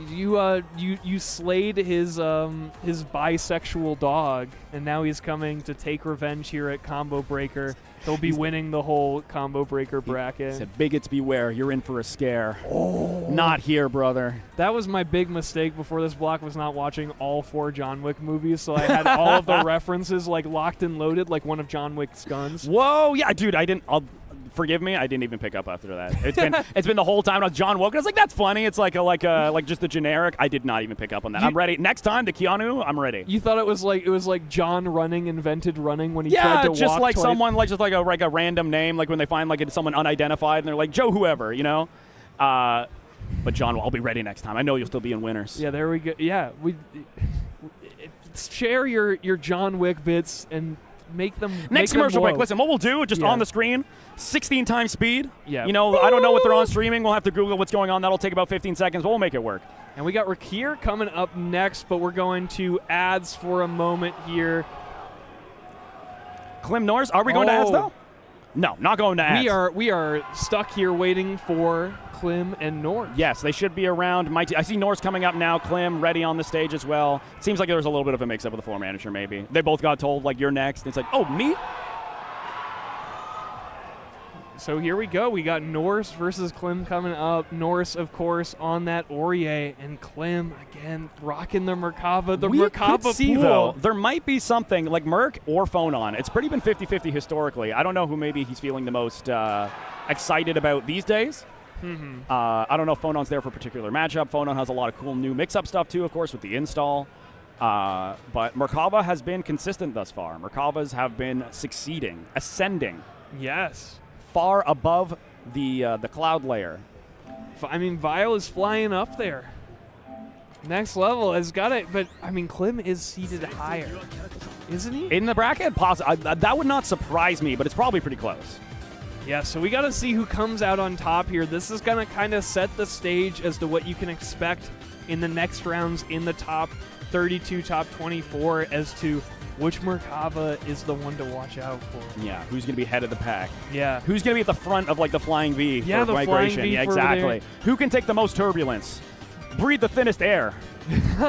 You slayed his bisexual dog, and now he's coming to take revenge here at Combo Breaker. He'll be winning the whole Combo Breaker bracket. He said, bigots beware, you're in for a scare. Oh. Not here, brother. That was my big mistake before this block, was not watching all 4 John Wick movies, so I had all of the references like locked and loaded like one of John Wick's guns. Whoa, yeah, dude, forgive me, I didn't even pick up after that. It's been the whole time. I was John Woke. I was like, that's funny. It's like just the generic. I did not even pick up on that. I'm ready. Next time, the Keanu, I'm ready. You thought it was like John running invented running when he tried to walk. Yeah, just like someone like a random name, like when they find like it's someone unidentified and they're like Joe whoever, you know. But John, I'll be ready next time. I know you'll still be in winners. Yeah, there we go. Yeah, share your John Wick bits and make them. Next commercial break. Listen, what we'll do just on the screen, 16 times speed. Yeah. You know, I don't know what they're on streaming. We'll have to Google what's going on. That'll take about 15 seconds, but we'll make it work. And we got Rakir coming up next, but we're going to ads for a moment here. Klim Norris, are we going to ads though? No, not going to ads. We are stuck here waiting for Klim and Norris. Yes, they should be around. I see Norris coming up now. Klim ready on the stage as well. Seems like there's a little bit of a mix-up with the floor manager maybe. They both got told, like, you're next. It's like, oh, me? So here we go. We got Norris versus Klim coming up. Norris, of course, on that Aurier, and Klim, again, rocking the Merkava. The Merkava could see, pool. Though, there might be something, like Merc or Phonon. It's pretty been 50-50 historically. I don't know who maybe he's feeling the most excited about these days. I don't know if Phonon's there for a particular matchup. Phonon has a lot of cool new mix-up stuff, too, of course, with the install. But Merkava has been consistent thus far. Merkavas have been succeeding, ascending. Yes. Far above the cloud layer. I mean, Vile is flying up there. Next level has got it, but I mean, Klim is seated higher, isn't he? In the bracket? That would not surprise me, but it's probably pretty close. Yeah, so we got to see who comes out on top here. This is going to kind of set the stage as to what you can expect in the next rounds in the top 32, top 24 as to which Merkava is the one to watch out for. Yeah, who's going to be head of the pack? Yeah. Who's going to be at the front of, like, the Flying V for the migration? Yeah, exactly. Who can take the most turbulence? Breathe the thinnest air?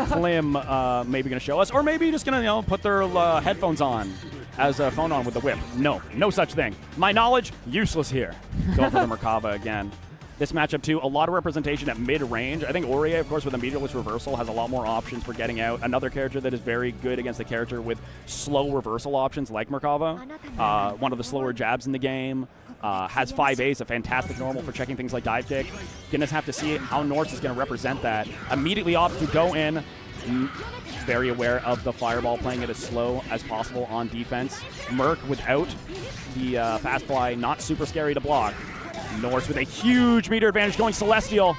Klim maybe going to show us, or maybe just going to, put their headphones on as a phone on with the whip. No such thing. My knowledge, useless here. Going for the Merkava again. This matchup, too, a lot of representation at mid-range. I think Aurier, of course, with a meterless reversal, has a lot more options for getting out. Another character that is very good against a character with slow reversal options like Merkava. One of the slower jabs in the game. Has 5As, a fantastic normal for checking things like dive kick. Gonna have to see how Norris is going to represent that. Immediately opts to go in. Very aware of the fireball, playing it as slow as possible on defense. Merc without the fast fly, not super scary to block. Norris with a huge meter advantage going Celestial.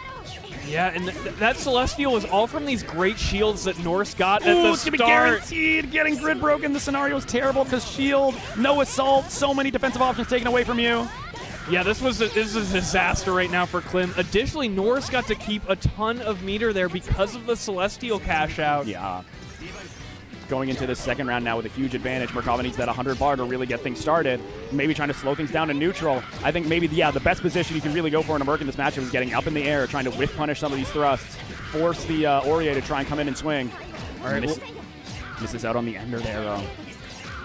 Yeah, and that Celestial was all from these great shields that Norris got at the start. It's going to be guaranteed. Getting grid broken. The scenario is terrible because shield, no assault, so many defensive options taken away from you. Yeah, this is a disaster right now for Klim. Additionally, Norris got to keep a ton of meter there because of the Celestial cash out. Yeah. Going into the second round now with a huge advantage. Merkava needs that 100 bar to really get things started. Maybe trying to slow things down to neutral. I think maybe, the best position you can really go for in a Merc in this matchup is getting up in the air, trying to whiff punish some of these thrusts, force the Aurier to try and come in and swing. All right, misses out on the ender there, though.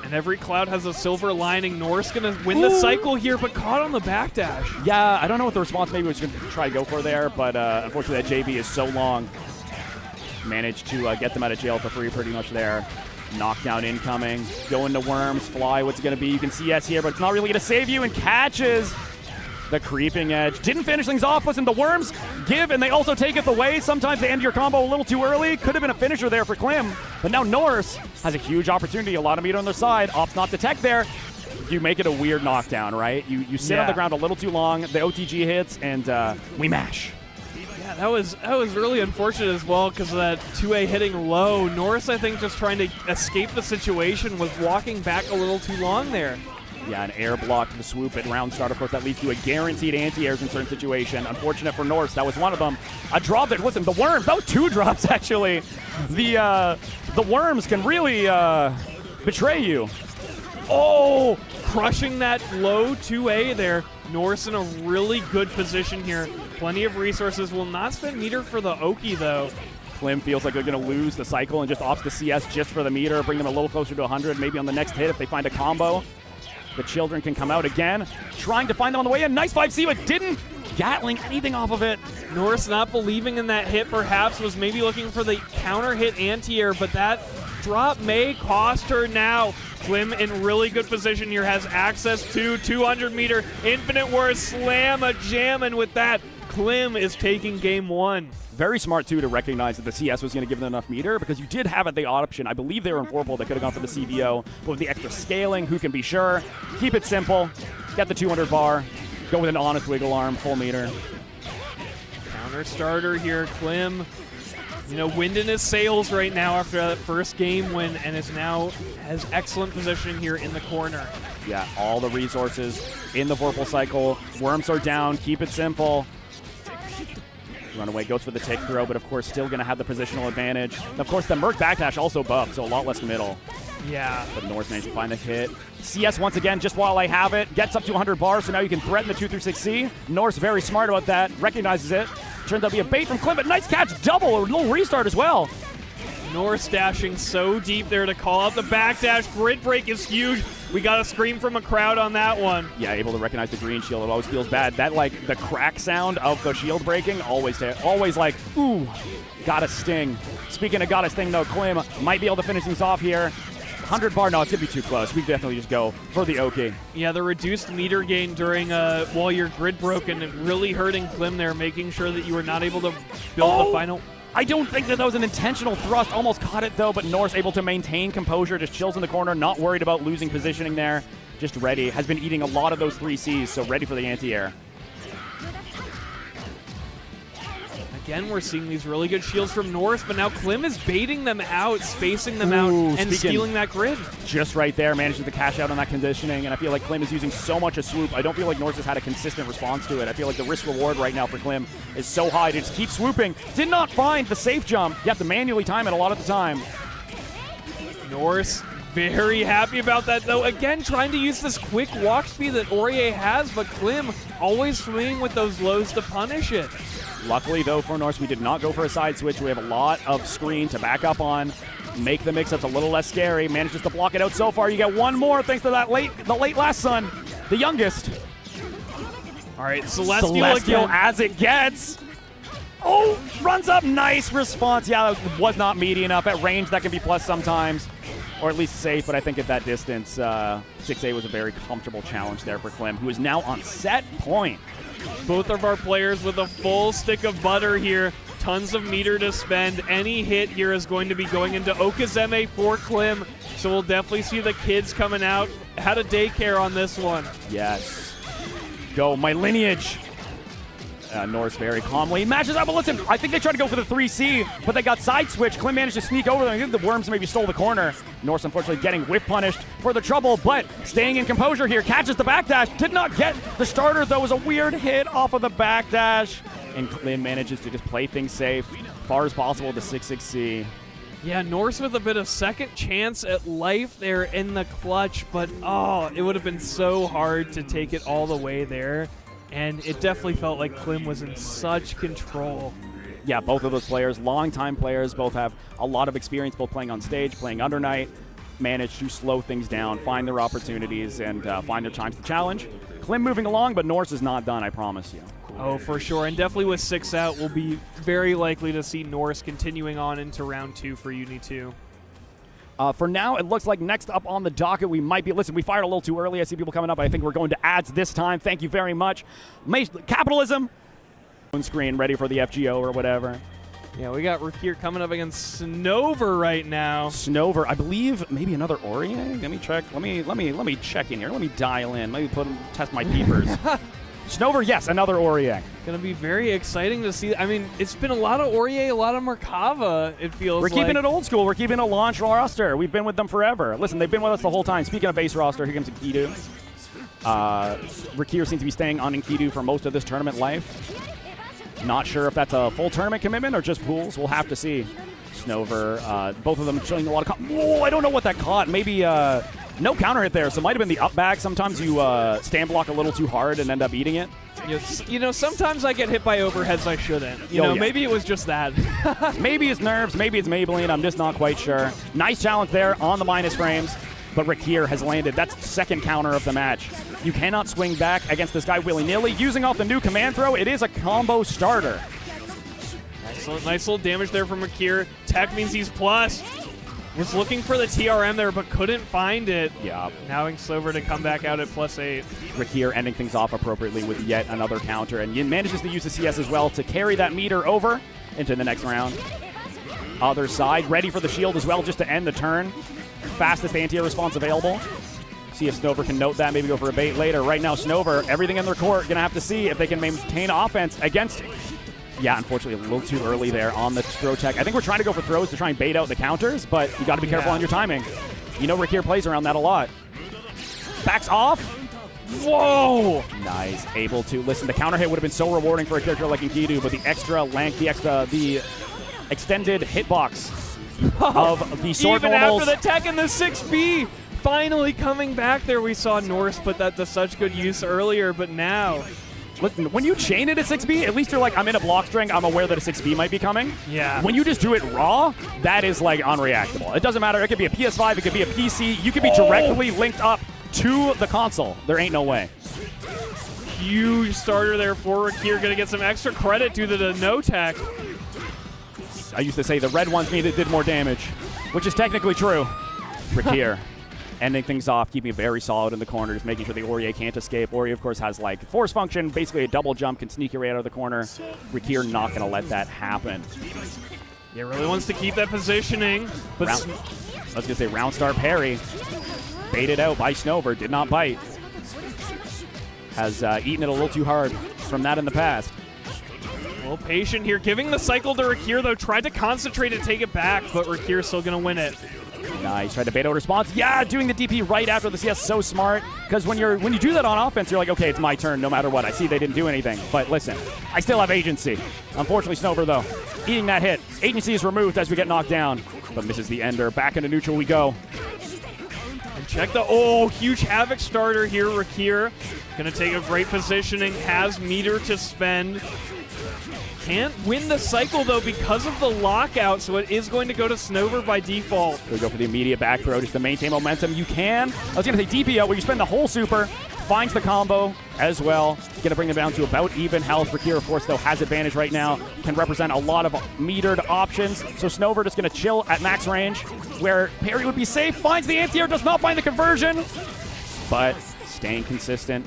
And every cloud has a silver lining. Norris going to win the cycle here, but caught on the backdash. Yeah, I don't know what the response maybe was going to try to go for there, but unfortunately that JB is so long. Managed to get them out of jail for free pretty much there. Knockdown incoming. Going to Worms. Fly. What's it going to be? You can see S here, but it's not really going to save you. And catches the creeping edge. Didn't finish things off. Listen, the Worms give, and they also take it away. Sometimes they end your combo a little too early. Could have been a finisher there for Klim. But now Norris has a huge opportunity. A lot of meter on their side. Ops not detect there. You make it a weird knockdown, right? You sit on the ground a little too long. The OTG hits, and we mash. Yeah, that was really unfortunate as well because of that 2A hitting low. Norris, I think, just trying to escape the situation, was walking back a little too long there. Yeah, an air block to the swoop at round start. Of course, that leads to a guaranteed anti-airs in certain situation. Unfortunate for Norris, that was one of them. A drop that, listen, the Worms, that was 2 drops, actually. The Worms can really betray you. Oh, crushing that low 2A there. Norris in a really good position here. Plenty of resources. Will not spend meter for the Oki, though. Klim feels like they're going to lose the cycle and just opts the CS just for the meter, bring them a little closer to 100, maybe on the next hit if they find a combo. The children can come out again, trying to find them on the way in. Nice 5C, but didn't Gatling anything off of it. Norris not believing in that hit, perhaps, was maybe looking for the counter hit anti-air, but that drop may cost her now. Klim in really good position here, has access to 200 meter infinite word slam a jam, and with that, Klim is taking game 1. Very smart, too, to recognize that the CS was going to give them enough meter because you did have at the option. I believe they were in 4-pull. They could have gone for the CVO, but with the extra scaling, who can be sure? Keep it simple. Get the 200 bar. Go with an honest wiggle arm, full meter. Counter starter here, Klim. You know, wind in his sails right now after that first game win, and is now has excellent position here in the corner. Yeah, all the resources in the 4-pull cycle. Worms are down. Keep it simple. Runaway goes for the take throw, but of course still going to have the positional advantage. Of course, the Merc backdash also buffed, so a lot less middle. Yeah. But Norris managed to find the hit. CS once again, just while I have it, gets up to 100 bars, so now you can threaten the 2-6C. Norris very smart about that, recognizes it. Turns out to be a bait from Klim, but nice catch, double, or little restart as well. Norris dashing so deep there to call out the backdash. Grid break is huge. We got a scream from a crowd on that one. Yeah, able to recognize the green shield. It always feels bad. That, like, the crack sound of the shield breaking, always like, ooh, gotta sting. Speaking of gotta sting, though, Klim might be able to finish things off here. 100 bar, no, it's going to be too close. We definitely just go for the Oki. Yeah, the reduced meter gain during while you're grid broken, really hurting Klim there, making sure that you were not able to build the final. I don't think that was an intentional thrust. Almost caught it, though, but Norris able to maintain composure, just chills in the corner, not worried about losing positioning there. Just ready. Has been eating a lot of those 3Cs, so ready for the anti-air. Again, we're seeing these really good shields from Norris, but now Klim is baiting them out, spacing them out, and stealing that grid. Just right there, manages to cash out on that conditioning, and I feel like Klim is using so much a swoop. I don't feel like Norris has had a consistent response to it. I feel like the risk-reward right now for Klim is so high to just keep swooping. Did not find the safe jump. You have to manually time it a lot of the time. Norris very happy about that, though. Again, trying to use this quick walk speed that Aurier has, but Klim always swinging with those lows to punish it. Luckily, though, for Norris, we did not go for a side switch. We have a lot of screen to back up on, make the mix-ups a little less scary. Manages to block it out so far. You get one more thanks to that the late last son, the youngest. All right, Celestial as it gets. Oh, runs up. Nice response. Yeah, that was not meaty enough. At range, that can be plus sometimes, or at least safe, but I think at that distance, 6A was a very comfortable challenge there for Klim, who is now on set point. Both of our players with a full stick of butter here. Tons of meter to spend. Any hit here is going to be going into Okazeme for Klim. So we'll definitely see the kids coming out. Had a daycare on this one. Yes. Go, my lineage. Norse very calmly matches up. But listen, I think they tried to go for the 3C, but they got side switch. Klim managed to sneak over them. I think the Worms maybe stole the corner. Norse unfortunately getting whiff punished for the trouble, but staying in composure here. Catches the backdash. Did not get the starter, though. It was a weird hit off of the backdash. And Klim manages to just play things safe, far as possible, the 6-6C. Yeah, Norse with a bit of second chance at life there in the clutch, but it would have been so hard to take it all the way there. And it definitely felt like Klim was in such control. Yeah, both of those players, longtime players, both have a lot of experience, both playing on stage, playing under night, managed to slow things down, find their opportunities, and find their times to challenge. Klim moving along, but Norse is not done, I promise you. Oh, for sure. And definitely with 6 out, we'll be very likely to see Norse continuing on into round 2 for Uni 2. For now, it looks like next up on the docket, we might be... Listen, we fired a little too early. I see people coming up. I think we're going to ads this time. Thank you very much. Capitalism. Screen ready for the FGO or whatever. Yeah, we got Rakir coming up against Snover right now. Snover, I believe maybe another Aurier. Let me check. Let me check in here. Let me dial in. Maybe test my peepers. Snover, yes, another Aurier. Going to be very exciting to see. I mean, it's been a lot of Aurier, a lot of Merkava, it feels like. We're keeping it old school. We're keeping a launch roster. We've been with them forever. Listen, they've been with us the whole time. Speaking of base roster, here comes Enkidu. Rakir seems to be staying on Enkidu for most of this tournament life. Not sure if that's a full tournament commitment or just pools. We'll have to see. Snover, both of them showing a lot of... Whoa, I don't know what that caught. Maybe... no counter hit there, so it might have been the up back. Sometimes you stand block a little too hard and end up eating it. You know, sometimes I get hit by overheads I shouldn't. You know, maybe it was just that. Maybe it's nerves, maybe it's Maybelline, I'm just not quite sure. Nice challenge there on the minus frames, but Rakir has landed. That's the second counter of the match. You cannot swing back against this guy willy-nilly. Using off the new command throw, it is a combo starter. Nice little damage there from Rakir. Tech means he's plus. Was looking for the TRM there, but couldn't find it. Yeah. Allowing Snover to come back out at +8. Rakir ending things off appropriately with yet another counter, and Yin manages to use the CS as well to carry that meter over into the next round. Other side, ready for the shield as well, just to end the turn. Fastest anti-air response available. See if Snover can note that, maybe go for a bait later. Right now, Snover, everything in their court, gonna have to see if they can maintain offense against... Yeah, unfortunately, a little too early there on the throw tech. I think we're trying to go for throws to try and bait out the counters, but you got to be careful on your timing. You know Rakir plays around that a lot. Backs off. Whoa! Nice. Able to... Listen, the counter hit would have been so rewarding for a character like Enkidu, but the extra length, the extended hitbox of the sword Even normals. after the tech in the 6B, finally coming back there, we saw Norse put that to such good use earlier, but now... Listen, when you chain it at 6B, at least you're like, I'm in a block string, I'm aware that a 6B might be coming. Yeah. When you just do it raw, that is like unreactable. It doesn't matter. It could be a PS5, it could be a PC. You could be directly linked up to the console. There ain't no way. Huge starter there for Rakir. Going to get some extra credit due to the no tech. I used to say the red ones mean it did more damage, which is technically true. Rakir. Ending things off, keeping it very solid in the corners, making sure the Aurier can't escape. Aurier, of course, has like force function, basically a double jump, can sneak you right out of the corner. Rakir not going to let that happen. Yeah, really wants to keep that positioning. But I was going to say round start parry. Baited out by Snover, did not bite. Has eaten it a little too hard from that in the past. A little patient here, giving the cycle to Rakir, though. Tried to concentrate and take it back, but Rakir's still going to win it. Nice, tried to bait out response. Yeah, doing the DP right after the CS, so smart. Because when you do that on offense, you're like, okay, it's my turn no matter what. I see they didn't do anything. But listen, I still have agency. Unfortunately, Snover, though, eating that hit. Agency is removed as we get knocked down, but misses the ender. Back into neutral we go. And check the, huge Havoc starter here, Rakir. Gonna take a great positioning, has meter to spend. Can't win the cycle, though, because of the lockout, so it is going to go to Snover by default. We go for the immediate back throw just to maintain momentum. You can. I was going to say DP out, where you spend the whole super, finds the combo as well. Going to bring them down to about even health. Rakir, of course, though, has advantage right now. Can represent a lot of metered options. So Snover just going to chill at max range, where parry would be safe. Finds the anti-air, does not find the conversion, but staying consistent.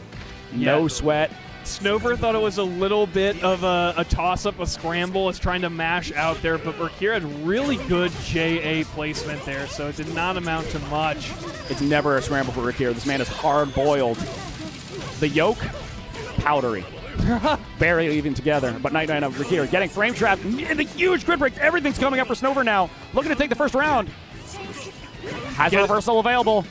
No sweat. Snover thought it was a little bit of a toss-up, a scramble, is trying to mash out there, but Rakir had really good JA placement there, so it did not amount to much. It's never a scramble for Rakir. This man is hard-boiled. The yolk, powdery. Barely even together, but 99 of Rakir getting frame trapped. And the huge grid break. Everything's coming up for Snover now. Looking to take the first round. Has a reversal available.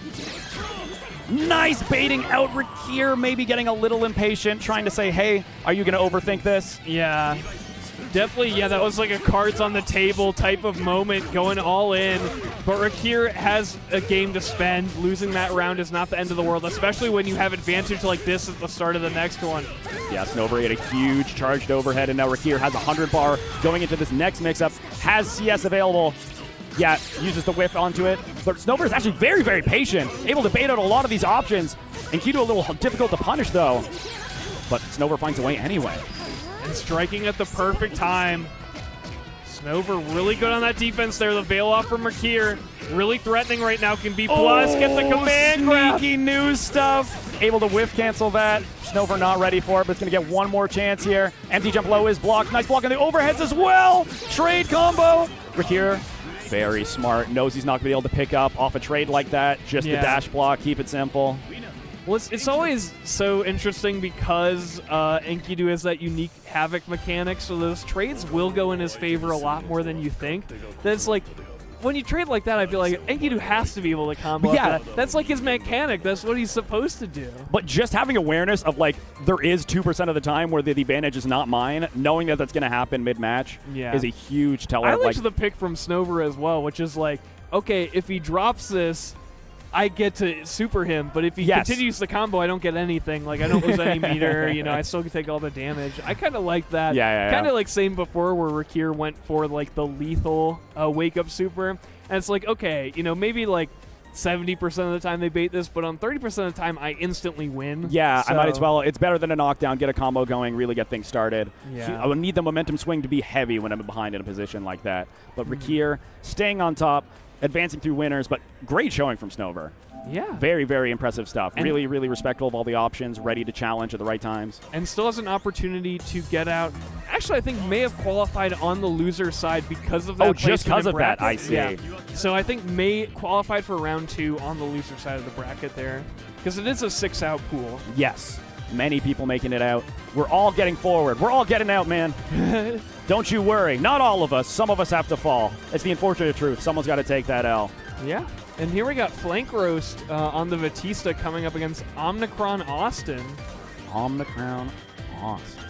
Nice baiting out Rakir, maybe getting a little impatient, trying to say, hey, are you going to overthink this? Yeah. Definitely, yeah, that was like a cards on the table type of moment, going all in. But Rakir has a game to spend. Losing that round is not the end of the world, especially when you have advantage like this at the start of the next one. Yeah, Snover had a huge charged overhead, and now Rakir has 100 bar going into this next mix-up. Has CS available. Yeah, uses the whiff onto it. But Snover is actually very, very patient, able to bait out a lot of these options. And Kido a little difficult to punish, though. But Snover finds a way anyway. And striking at the perfect time. Snover really good on that defense there. The veil off from Rakir. Really threatening right now. Can be plus. Gets the command grab. Sneaky new stuff. Able to whiff cancel that. Snover not ready for it, but it's going to get one more chance here. Empty jump low is blocked. Nice block on the overheads as well. Trade combo. Rakir, very smart. Knows he's not going to be able to pick up off a trade like that. Just the dash block. Keep it simple. Well, it's always so interesting because Enkidu has that unique Havoc mechanic, so those trades will go in his favor a lot more than you think. That's like, when you trade like that, I feel like Enkidu has to be able to combo that. That's like his mechanic. That's what he's supposed to do. But just having awareness of, like, there is 2% of the time where the advantage is not mine, knowing that that's going to happen mid-match is a huge teller. I like the pick from Snover as well, which is like, okay, if he drops this, I get to super him, but if he continues the combo, I don't get anything. Like, I don't lose any meter. You know, I still can take all the damage. I kind of like that. Kind of like same before where Rakir went for, like, the lethal wake-up super. And it's like, okay, you know, maybe, like, 70% of the time they bait this, but on 30% of the time, I instantly win. Yeah, so I might as well. It's better than a knockdown. Get a combo going, really get things started. I would need the momentum swing to be heavy when I'm behind in a position like that. But Rakir staying on top, advancing through winners, but great showing from Snover. Yeah. Very, very impressive stuff. And really, really respectful of all the options, ready to challenge at the right times. And still has an opportunity to get out. Actually, I think may have qualified on the loser side because of that. Oh, just because of that, I see. Yeah. So I think may qualified for round 2 on the loser side of the bracket there. Because it is a 6-out pool. Yes. Many people making it out. We're all getting forward. We're all getting out, man. Don't you worry. Not all of us. Some of us have to fall. It's the unfortunate truth. Someone's got to take that L. Yeah. And here we got Flank Roast on the Batista coming up against Omnicron Austin. Omnicron Austin.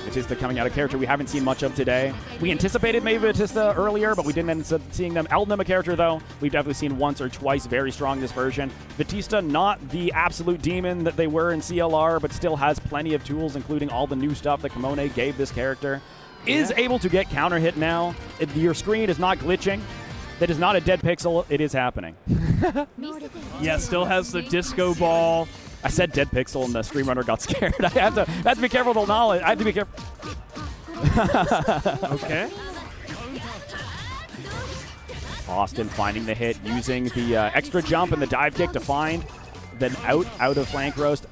Batista coming out, a character we haven't seen much of today. We anticipated maybe Batista earlier, but we didn't end up seeing them. Eldnum, a character, though, we've definitely seen once or twice very strong in this version. Batista, not the absolute demon that they were in CLR, but still has plenty of tools, including all the new stuff that Kimone gave this character. Is able to get counter hit now. Your screen is not glitching. That is not a dead pixel. It is happening. Yeah, still has the disco ball. I said dead pixel and the stream runner got scared. I have to be careful with the knowledge. I have to be careful. Okay. Austin finding the hit, using the extra jump and the dive kick to find then out of flank roast.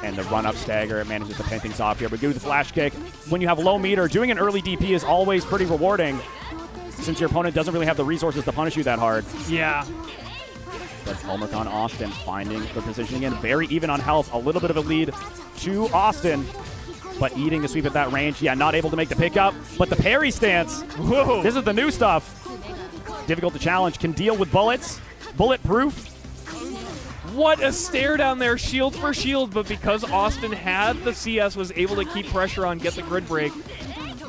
And the run-up stagger, it manages to pin things off here. But do the flash kick. When you have low meter, doing an early DP is always pretty rewarding, since your opponent doesn't really have the resources to punish you that hard. Yeah. But Omicron Austin finding the positioning in. Very even on health. A little bit of a lead to Austin. But eating the sweep at that range. Yeah, not able to make the pickup. But the parry stance. Whoa. This is the new stuff. Difficult to challenge. Can deal with bullets. Bulletproof. What a stare down there. Shield for shield. But because Austin had the CS, was able to keep pressure on, get the grid break.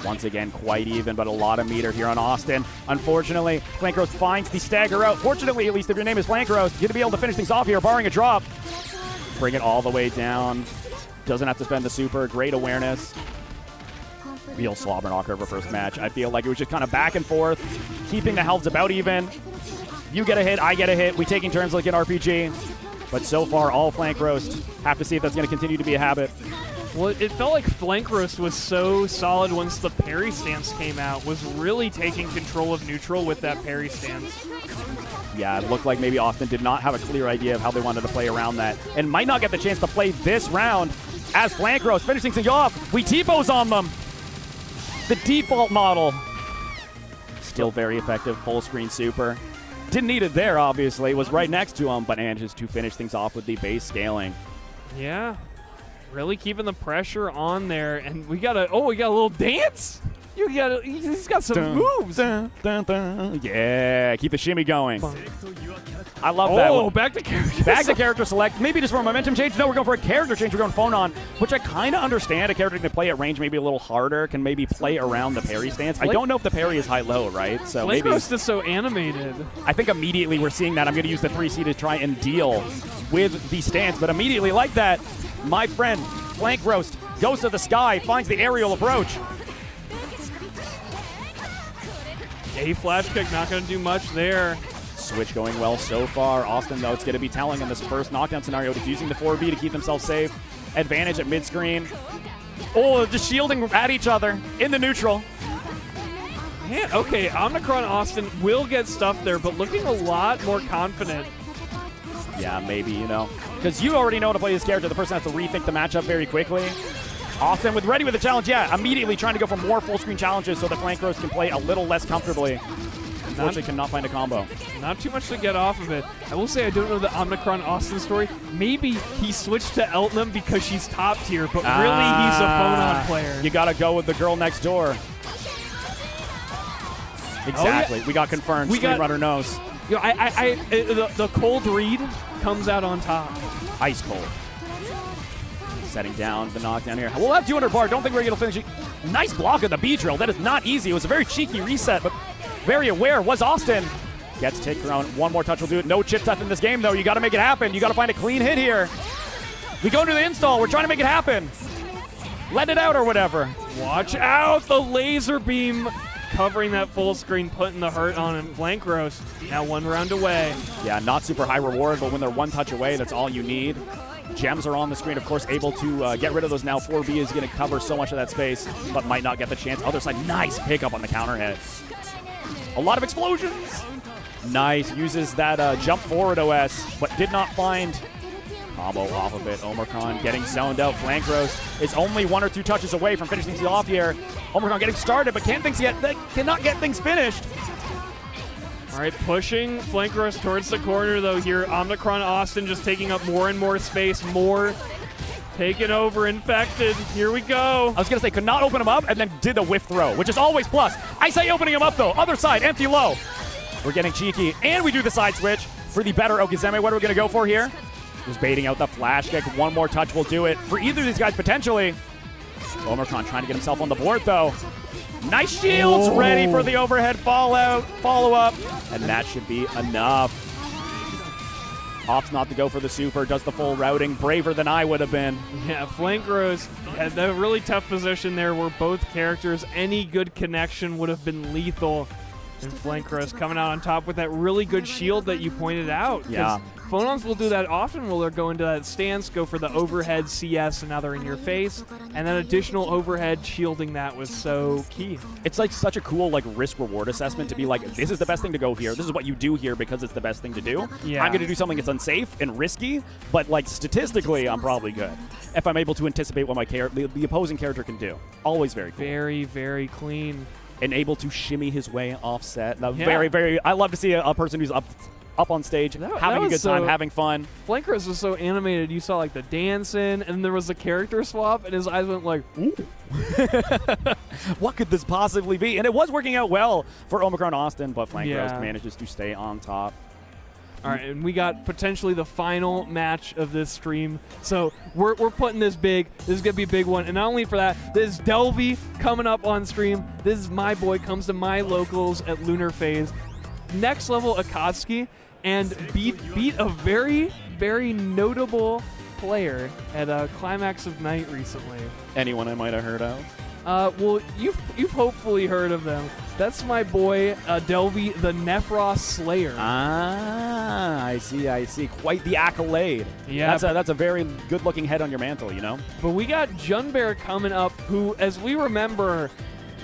Once again, quite even, but a lot of meter here on Austin. Unfortunately, Flank Roast finds the stagger out. Fortunately, at least if your name is Flank Roast, you're going to be able to finish things off here, barring a drop. Bring it all the way down. Doesn't have to spend the super. Great awareness. Real slobber knocker for first match. I feel like it was just kind of back and forth, keeping the healths about even. You get a hit, I get a hit. We taking turns like an RPG. But so far, all Flank Roast. Have to see if that's going to continue to be a habit. Well, it felt like Flank Roast was so solid once the parry stance came out, was really taking control of neutral with that parry stance. Yeah, it looked like maybe Austin did not have a clear idea of how they wanted to play around that, and might not get the chance to play this round as Flank Roast finishing things off. We T-pose on them. The default model. Still very effective, full screen super. Didn't need it there, obviously. It was right next to him, but manages to finish things off with the base scaling. Yeah. Really keeping the pressure on there, and we got a little dance. He's got some moves. Yeah, keep the shimmy going. I love that. Oh, back to character. Back to character select. Maybe just for a momentum change. No, we're going for a character change. We're going phone on, which I kind of understand. A character can play at range maybe a little harder, can maybe play around the parry stance. I don't know if the parry is high-low, right? So Flame maybe Roast is so animated. I think immediately we're seeing that. I'm going to use the 3C to try and deal with the stance, but immediately like that, my friend, Flank Roast, goes to the sky, finds the aerial approach. A flash kick, not going to do much there. Switch going well so far. Austin, though, it's going to be telling in this first knockdown scenario. He's using the 4B to keep himself safe. Advantage at mid-screen. Oh, just shielding at each other in the neutral. Man, okay, Omnicron Austin will get stuff there, but looking a lot more confident. Yeah, maybe, you know. Because you already know how to play this character. The person has to rethink the matchup very quickly. Austin ready with the challenge, yeah, immediately trying to go for more full-screen challenges so that Flank Roast can play a little less comfortably. Unfortunately, cannot find a combo. Not too much to get off of it. I will say I don't know the Omnicron Austin story. Maybe he switched to Eltnum because she's top tier, but really he's a phone-on player. You got to go with the girl next door. Exactly. Oh, yeah. We got confirmed. Stream Runner knows. You know, the cold read comes out on top. Ice cold. Setting down the knockdown here. We'll have 200 bar. Don't think we're going to finish it. Nice block of the B drill. That is not easy. It was a very cheeky reset, but very aware was Austin. Gets takedown. One more touch will do it. No chip death in this game, though. You got to make it happen. You got to find a clean hit here. We go into the install. We're trying to make it happen. Let it out or whatever. Watch out. The laser beam covering that full screen, putting the hurt on him. Flank Roast. Now 1 round away. Yeah, not super high reward, but when they're 1 touch away, that's all you need. Gems are on the screen, of course, able to get rid of those now. 4B is going to cover so much of that space, but might not get the chance. Other side, nice pickup on the counter hit. A lot of explosions. Nice, uses that jump forward OS, but did not find combo off of it. Omicron getting zoned out. Flank Roast is only 1 or 2 touches away from finishing things off here. Omicron getting started, but cannot get things finished. All right, pushing Flank Roast towards the corner, though, here. Omnicron Austin just taking up more and more space, more taking over, infected. Here we go. I was going to say, could not open him up, and then did a whiff throw, which is always plus. I say opening him up, though. Other side, empty low. We're getting cheeky, and we do the side switch for the better Okizeme. What are we going to go for here? Just baiting out the flash kick. 1 more touch will do it for either of these guys, potentially. Omicron trying to get himself on the board, though. Nice shields, ready for the overhead follow-up, and that should be enough. Opts not to go for the super, does the full routing, braver than I would have been. Yeah, Flank Roast had a really tough position there where both characters, any good connection would have been lethal. And Flank Roast coming out on top with that really good shield that you pointed out. Yeah. Phonons will do that often where they'll go into that stance, go for the overhead CS, and now they're in your face. And that additional overhead shielding that was so key. It's like such a cool like risk-reward assessment to be like, this is the best thing to go here. This is what you do here because it's the best thing to do. Yeah. I'm going to do something that's unsafe and risky, but like statistically, I'm probably good. If I'm able to anticipate what my the opposing character can do. Always very cool. Very, very clean. And able to shimmy his way offset. Very, very, I love to see a person who's up on stage, having a good time, having fun. Flank Roast was so animated. You saw like the dancing, and there was a character swap, and his eyes went like, ooh. What could this possibly be? And it was working out well for Omicron Austin, but Flank Roast manages to stay on top. All right, and we got potentially the final match of this stream. So we're putting this big. This is going to be a big one. And not only for that, this is Delvey coming up on stream. This is my boy, comes to my locals at Lunar Phase. Next level Akatsuki, and beat a very, very notable player at a Climax of Night recently. Anyone I might have heard of? Well, you've hopefully heard of them. That's my boy, Delvey, the Nephros Slayer. Ah, I see. Quite the accolade. Yeah. That's a very good-looking head on your mantle, you know? But we got Junbear coming up, who, as we remember,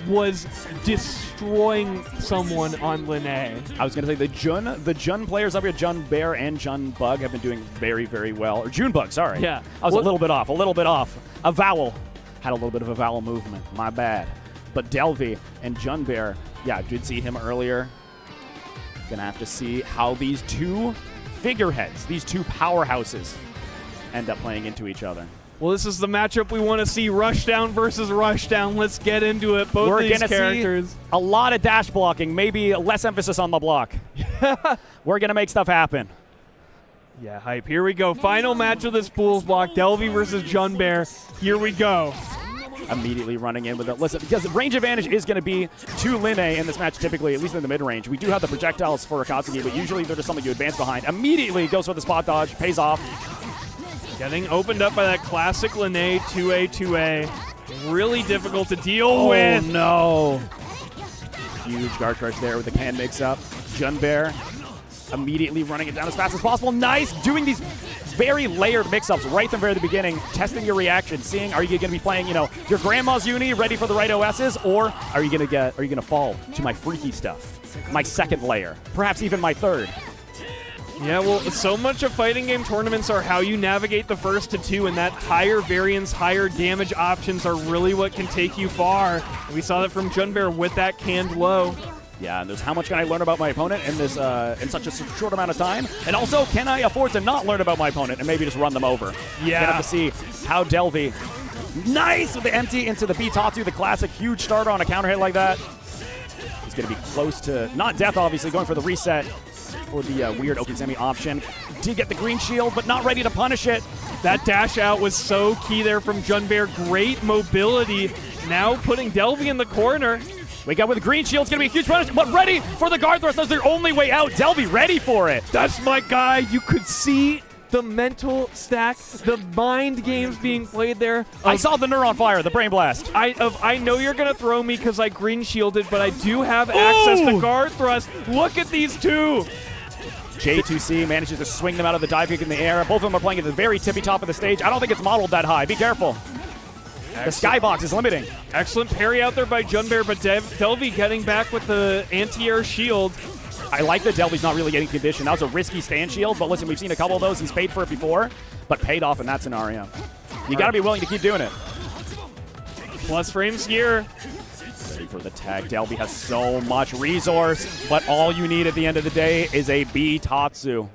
was destroying someone on Linné. I was going to say the Jun players up here, Junbear and Junbug, have been doing very, very well. Or Junebug, sorry. Yeah. I was a little bit off. A vowel. Had a little bit of a vowel movement. My bad. But Delvey and Junbear, yeah, did see him earlier. Gonna have to see how these two figureheads, these two powerhouses, end up playing into each other. Well, this is the matchup we want to see, Rushdown versus Rushdown. Let's get into it. Both We're of these gonna characters. See a lot of dash blocking, maybe less emphasis on the block. We're going to make stuff happen. Yeah, hype. Here we go. Final match of this pools block, Delvey versus Junbear. Here we go. Immediately running in with it. Listen, because range advantage is going to be to Linne in this match typically, at least in the mid-range. We do have the projectiles for Akatsuki, but usually they're just something you advance behind. Immediately goes for the spot dodge, pays off. Getting opened up by that classic Linne 2A, 2A. Really difficult to deal with. Oh, no. Huge guard crush there with the can mix-up. Junbear immediately running it down as fast as possible. Nice. Doing these very layered mix-ups right from the very beginning, testing your reaction, seeing are you going to be playing, you know, your grandma's uni, ready for the right OSs, or are you going to fall to my freaky stuff, my second layer, perhaps even my third. Yeah, well, so much of fighting game tournaments are how you navigate the first to two, and that higher variance, higher damage options are really what can take you far. We saw that from Junbear with that canned low. Yeah, and there's how much can I learn about my opponent in this in such a short amount of time, and also can I afford to not learn about my opponent and maybe just run them over? Yeah. Gonna have to see how Delvey, nice with the empty into the B-Tatsu, the classic huge starter on a counter hit like that. He's gonna be close to not death, obviously, going for the reset for the weird Okizeme option. Did get the green shield, but not ready to punish it. That dash out was so key there from Junbear. Great mobility. Now putting Delvey in the corner. Wake up with the green shield. It's going to be a huge punish, but ready for the guard thrust. That's their only way out. Delvey ready for it. That's my guy. You could see the mental stack, the mind games being played there. I saw the neuron fire, the brain blast. I know you're going to throw me because I green shielded, but I do have access to guard thrust. Look at these two. J2C manages to swing them out of the dive kick in the air. Both of them are playing at the very tippy top of the stage. I don't think it's modeled that high. Be careful. Excellent. The skybox is limiting. Excellent parry out there by Junbear, but Delvey getting back with the anti-air shield. I like that Delvey's not really getting conditioned. That was a risky stand shield, but listen, we've seen a couple of those. He's paid for it before, but paid off in that scenario. You got to be willing to keep doing it. Plus frames here. Ready for the tag. Delvey has so much resource, but all you need at the end of the day is a B-Tatsu.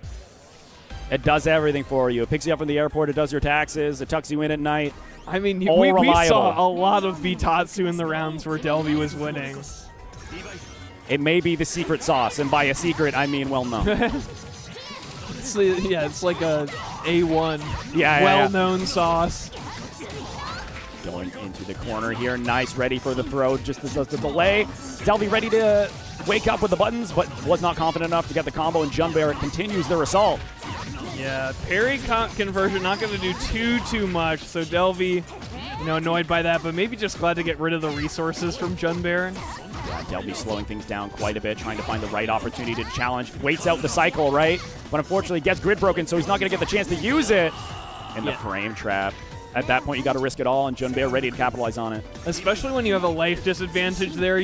It does everything for you. It picks you up from the airport. It does your taxes. It tucks you in at night. I mean, we saw a lot of B-Tatsu in the rounds where Delvey was winning. It may be the secret sauce, and by a secret, I mean well-known. It's like a A1 well-known sauce. Going into the corner here. Nice, ready for the throw. Just the delay. Delvey ready to wake up with the buttons, but was not confident enough to get the combo, and Junbear continues their assault. Yeah, parry conversion not going to do too much, so Delvey, annoyed by that, but maybe just glad to get rid of the resources from Junbear. Yeah, Delvey slowing things down quite a bit, trying to find the right opportunity to challenge. Waits out the cycle, right? But unfortunately gets grid broken, so he's not going to get the chance to use it. And the frame trap. At that point, you got to risk it all, and Junbear ready to capitalize on it. Especially when you have a life disadvantage there,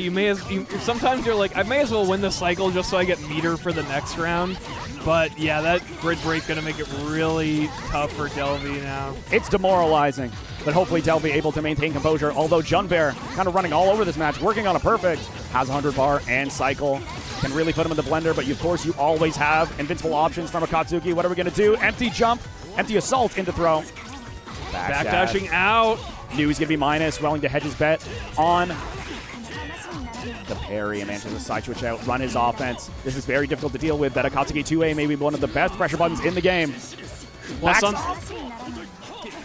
sometimes you're like, I may as well win the cycle just so I get meter for the next round. But yeah, that grid break gonna make it really tough for Delvey now. It's demoralizing, but hopefully Delvey able to maintain composure. Although Junbear kind of running all over this match, working on a perfect, has 100 bar and cycle, can really put him in the blender. But of course, you always have invincible options from Akatsuki. What are we gonna do? Empty jump, empty assault into throw. Backdashing out. Knew he's going to be minus, willing to hedge his bet on the parry and manages to side switch out, run his offense. This is very difficult to deal with. That Akatsuki 2A may be one of the best pressure buttons in the game.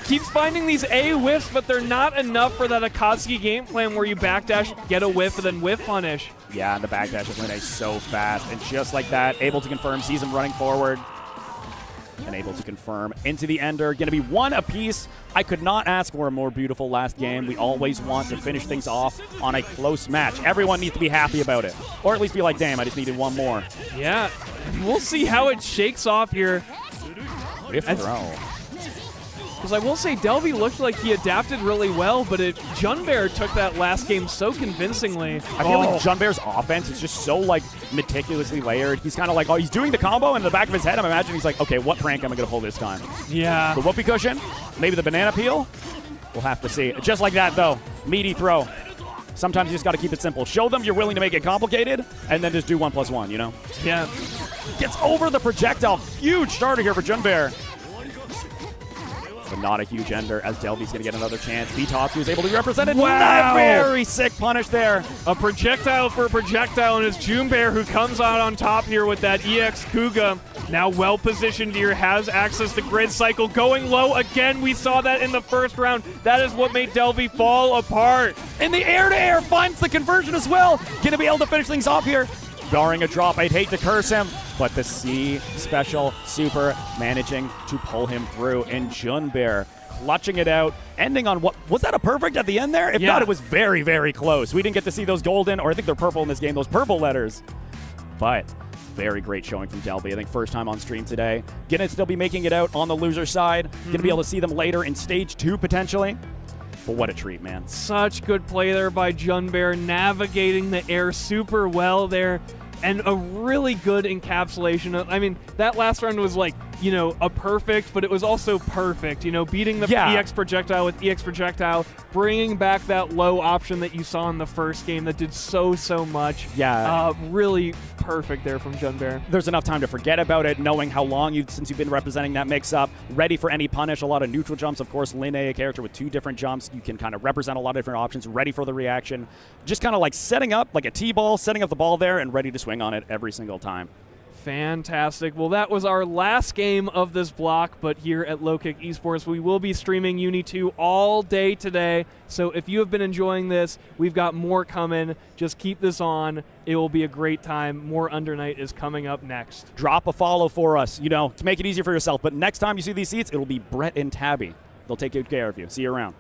Keeps finding these A whiffs, but they're not enough for that Akatsuki game plan where you backdash, get a whiff, and then whiff punish. Yeah, and the backdash of Linne so fast. And just like that, able to confirm, sees him running forward. And able to confirm into the ender. Going to be one apiece. I could not ask for a more beautiful last game. We always want to finish things off on a close match. Everyone needs to be happy about it. Or at least be like, damn, I just needed one more. Yeah, we'll see how it shakes off here. Whiff throw. Because I will say, Delvey looked like he adapted really well, but Junbear took that last game so convincingly. I feel like Junbear's offense is just so, meticulously layered. He's kind of like, he's doing the combo, and in the back of his head, I'm imagining he's like, okay, what prank am I going to pull this time? Yeah. The whoopee cushion? Maybe the banana peel? We'll have to see. Just like that, though. Meaty throw. Sometimes you just got to keep it simple. Show them you're willing to make it complicated, and then just do 1+1, you know? Yeah. Gets over the projectile. Huge starter here for Junbear. but not a huge ender as Delvy's going to get another chance. Vitatsu is able to be represented. Wow. Very sick punish there. A projectile for a projectile, and it's Junbear who comes out on top here with that EX Kuga. Now well positioned here, has access to grid cycle, going low again. We saw that in the first round. That is what made Delvy fall apart. In the air-to-air, finds the conversion as well. Going to be able to finish things off here. Barring a drop, I'd hate to curse him, but the C special super managing to pull him through, and Junbear clutching it out, ending on what was that, a perfect at the end there? If not, it was very, very close. We didn't get to see those golden, or I think they're purple in this game, those purple letters. But very great showing from Delvy. I think first time on stream today. Gonna still be making it out on the loser side. Gonna be able to see them later in stage 2 potentially. But what a treat, man. Such good play there by Junbear, navigating the air super well there, and a really good encapsulation. I mean, that last round was like, you know, a perfect, but it was also perfect. You know, beating the EX projectile with EX projectile, bringing back that low option that you saw in the first game that did so much. Yeah. Really perfect there from Junbear. There's enough time to forget about it, knowing how long since you've been representing that mix-up. Ready for any punish, a lot of neutral jumps. Of course, Linne, a character with 2 different jumps. You can kind of represent a lot of different options, ready for the reaction. Just kind of like setting up like a T-ball, setting up the ball there, and ready to swing on it every single time. Fantastic. Well, that was our last game of this block, but here at Low Kick Esports, we will be streaming Uni 2 all day today. So if you have been enjoying this, we've got more coming. Just keep this on. It will be a great time. More Under Night is coming up next. Drop a follow for us, you know, to make it easier for yourself. But next time you see these seats, it'll be Brett and Tabby. They'll take good care of you. See you around.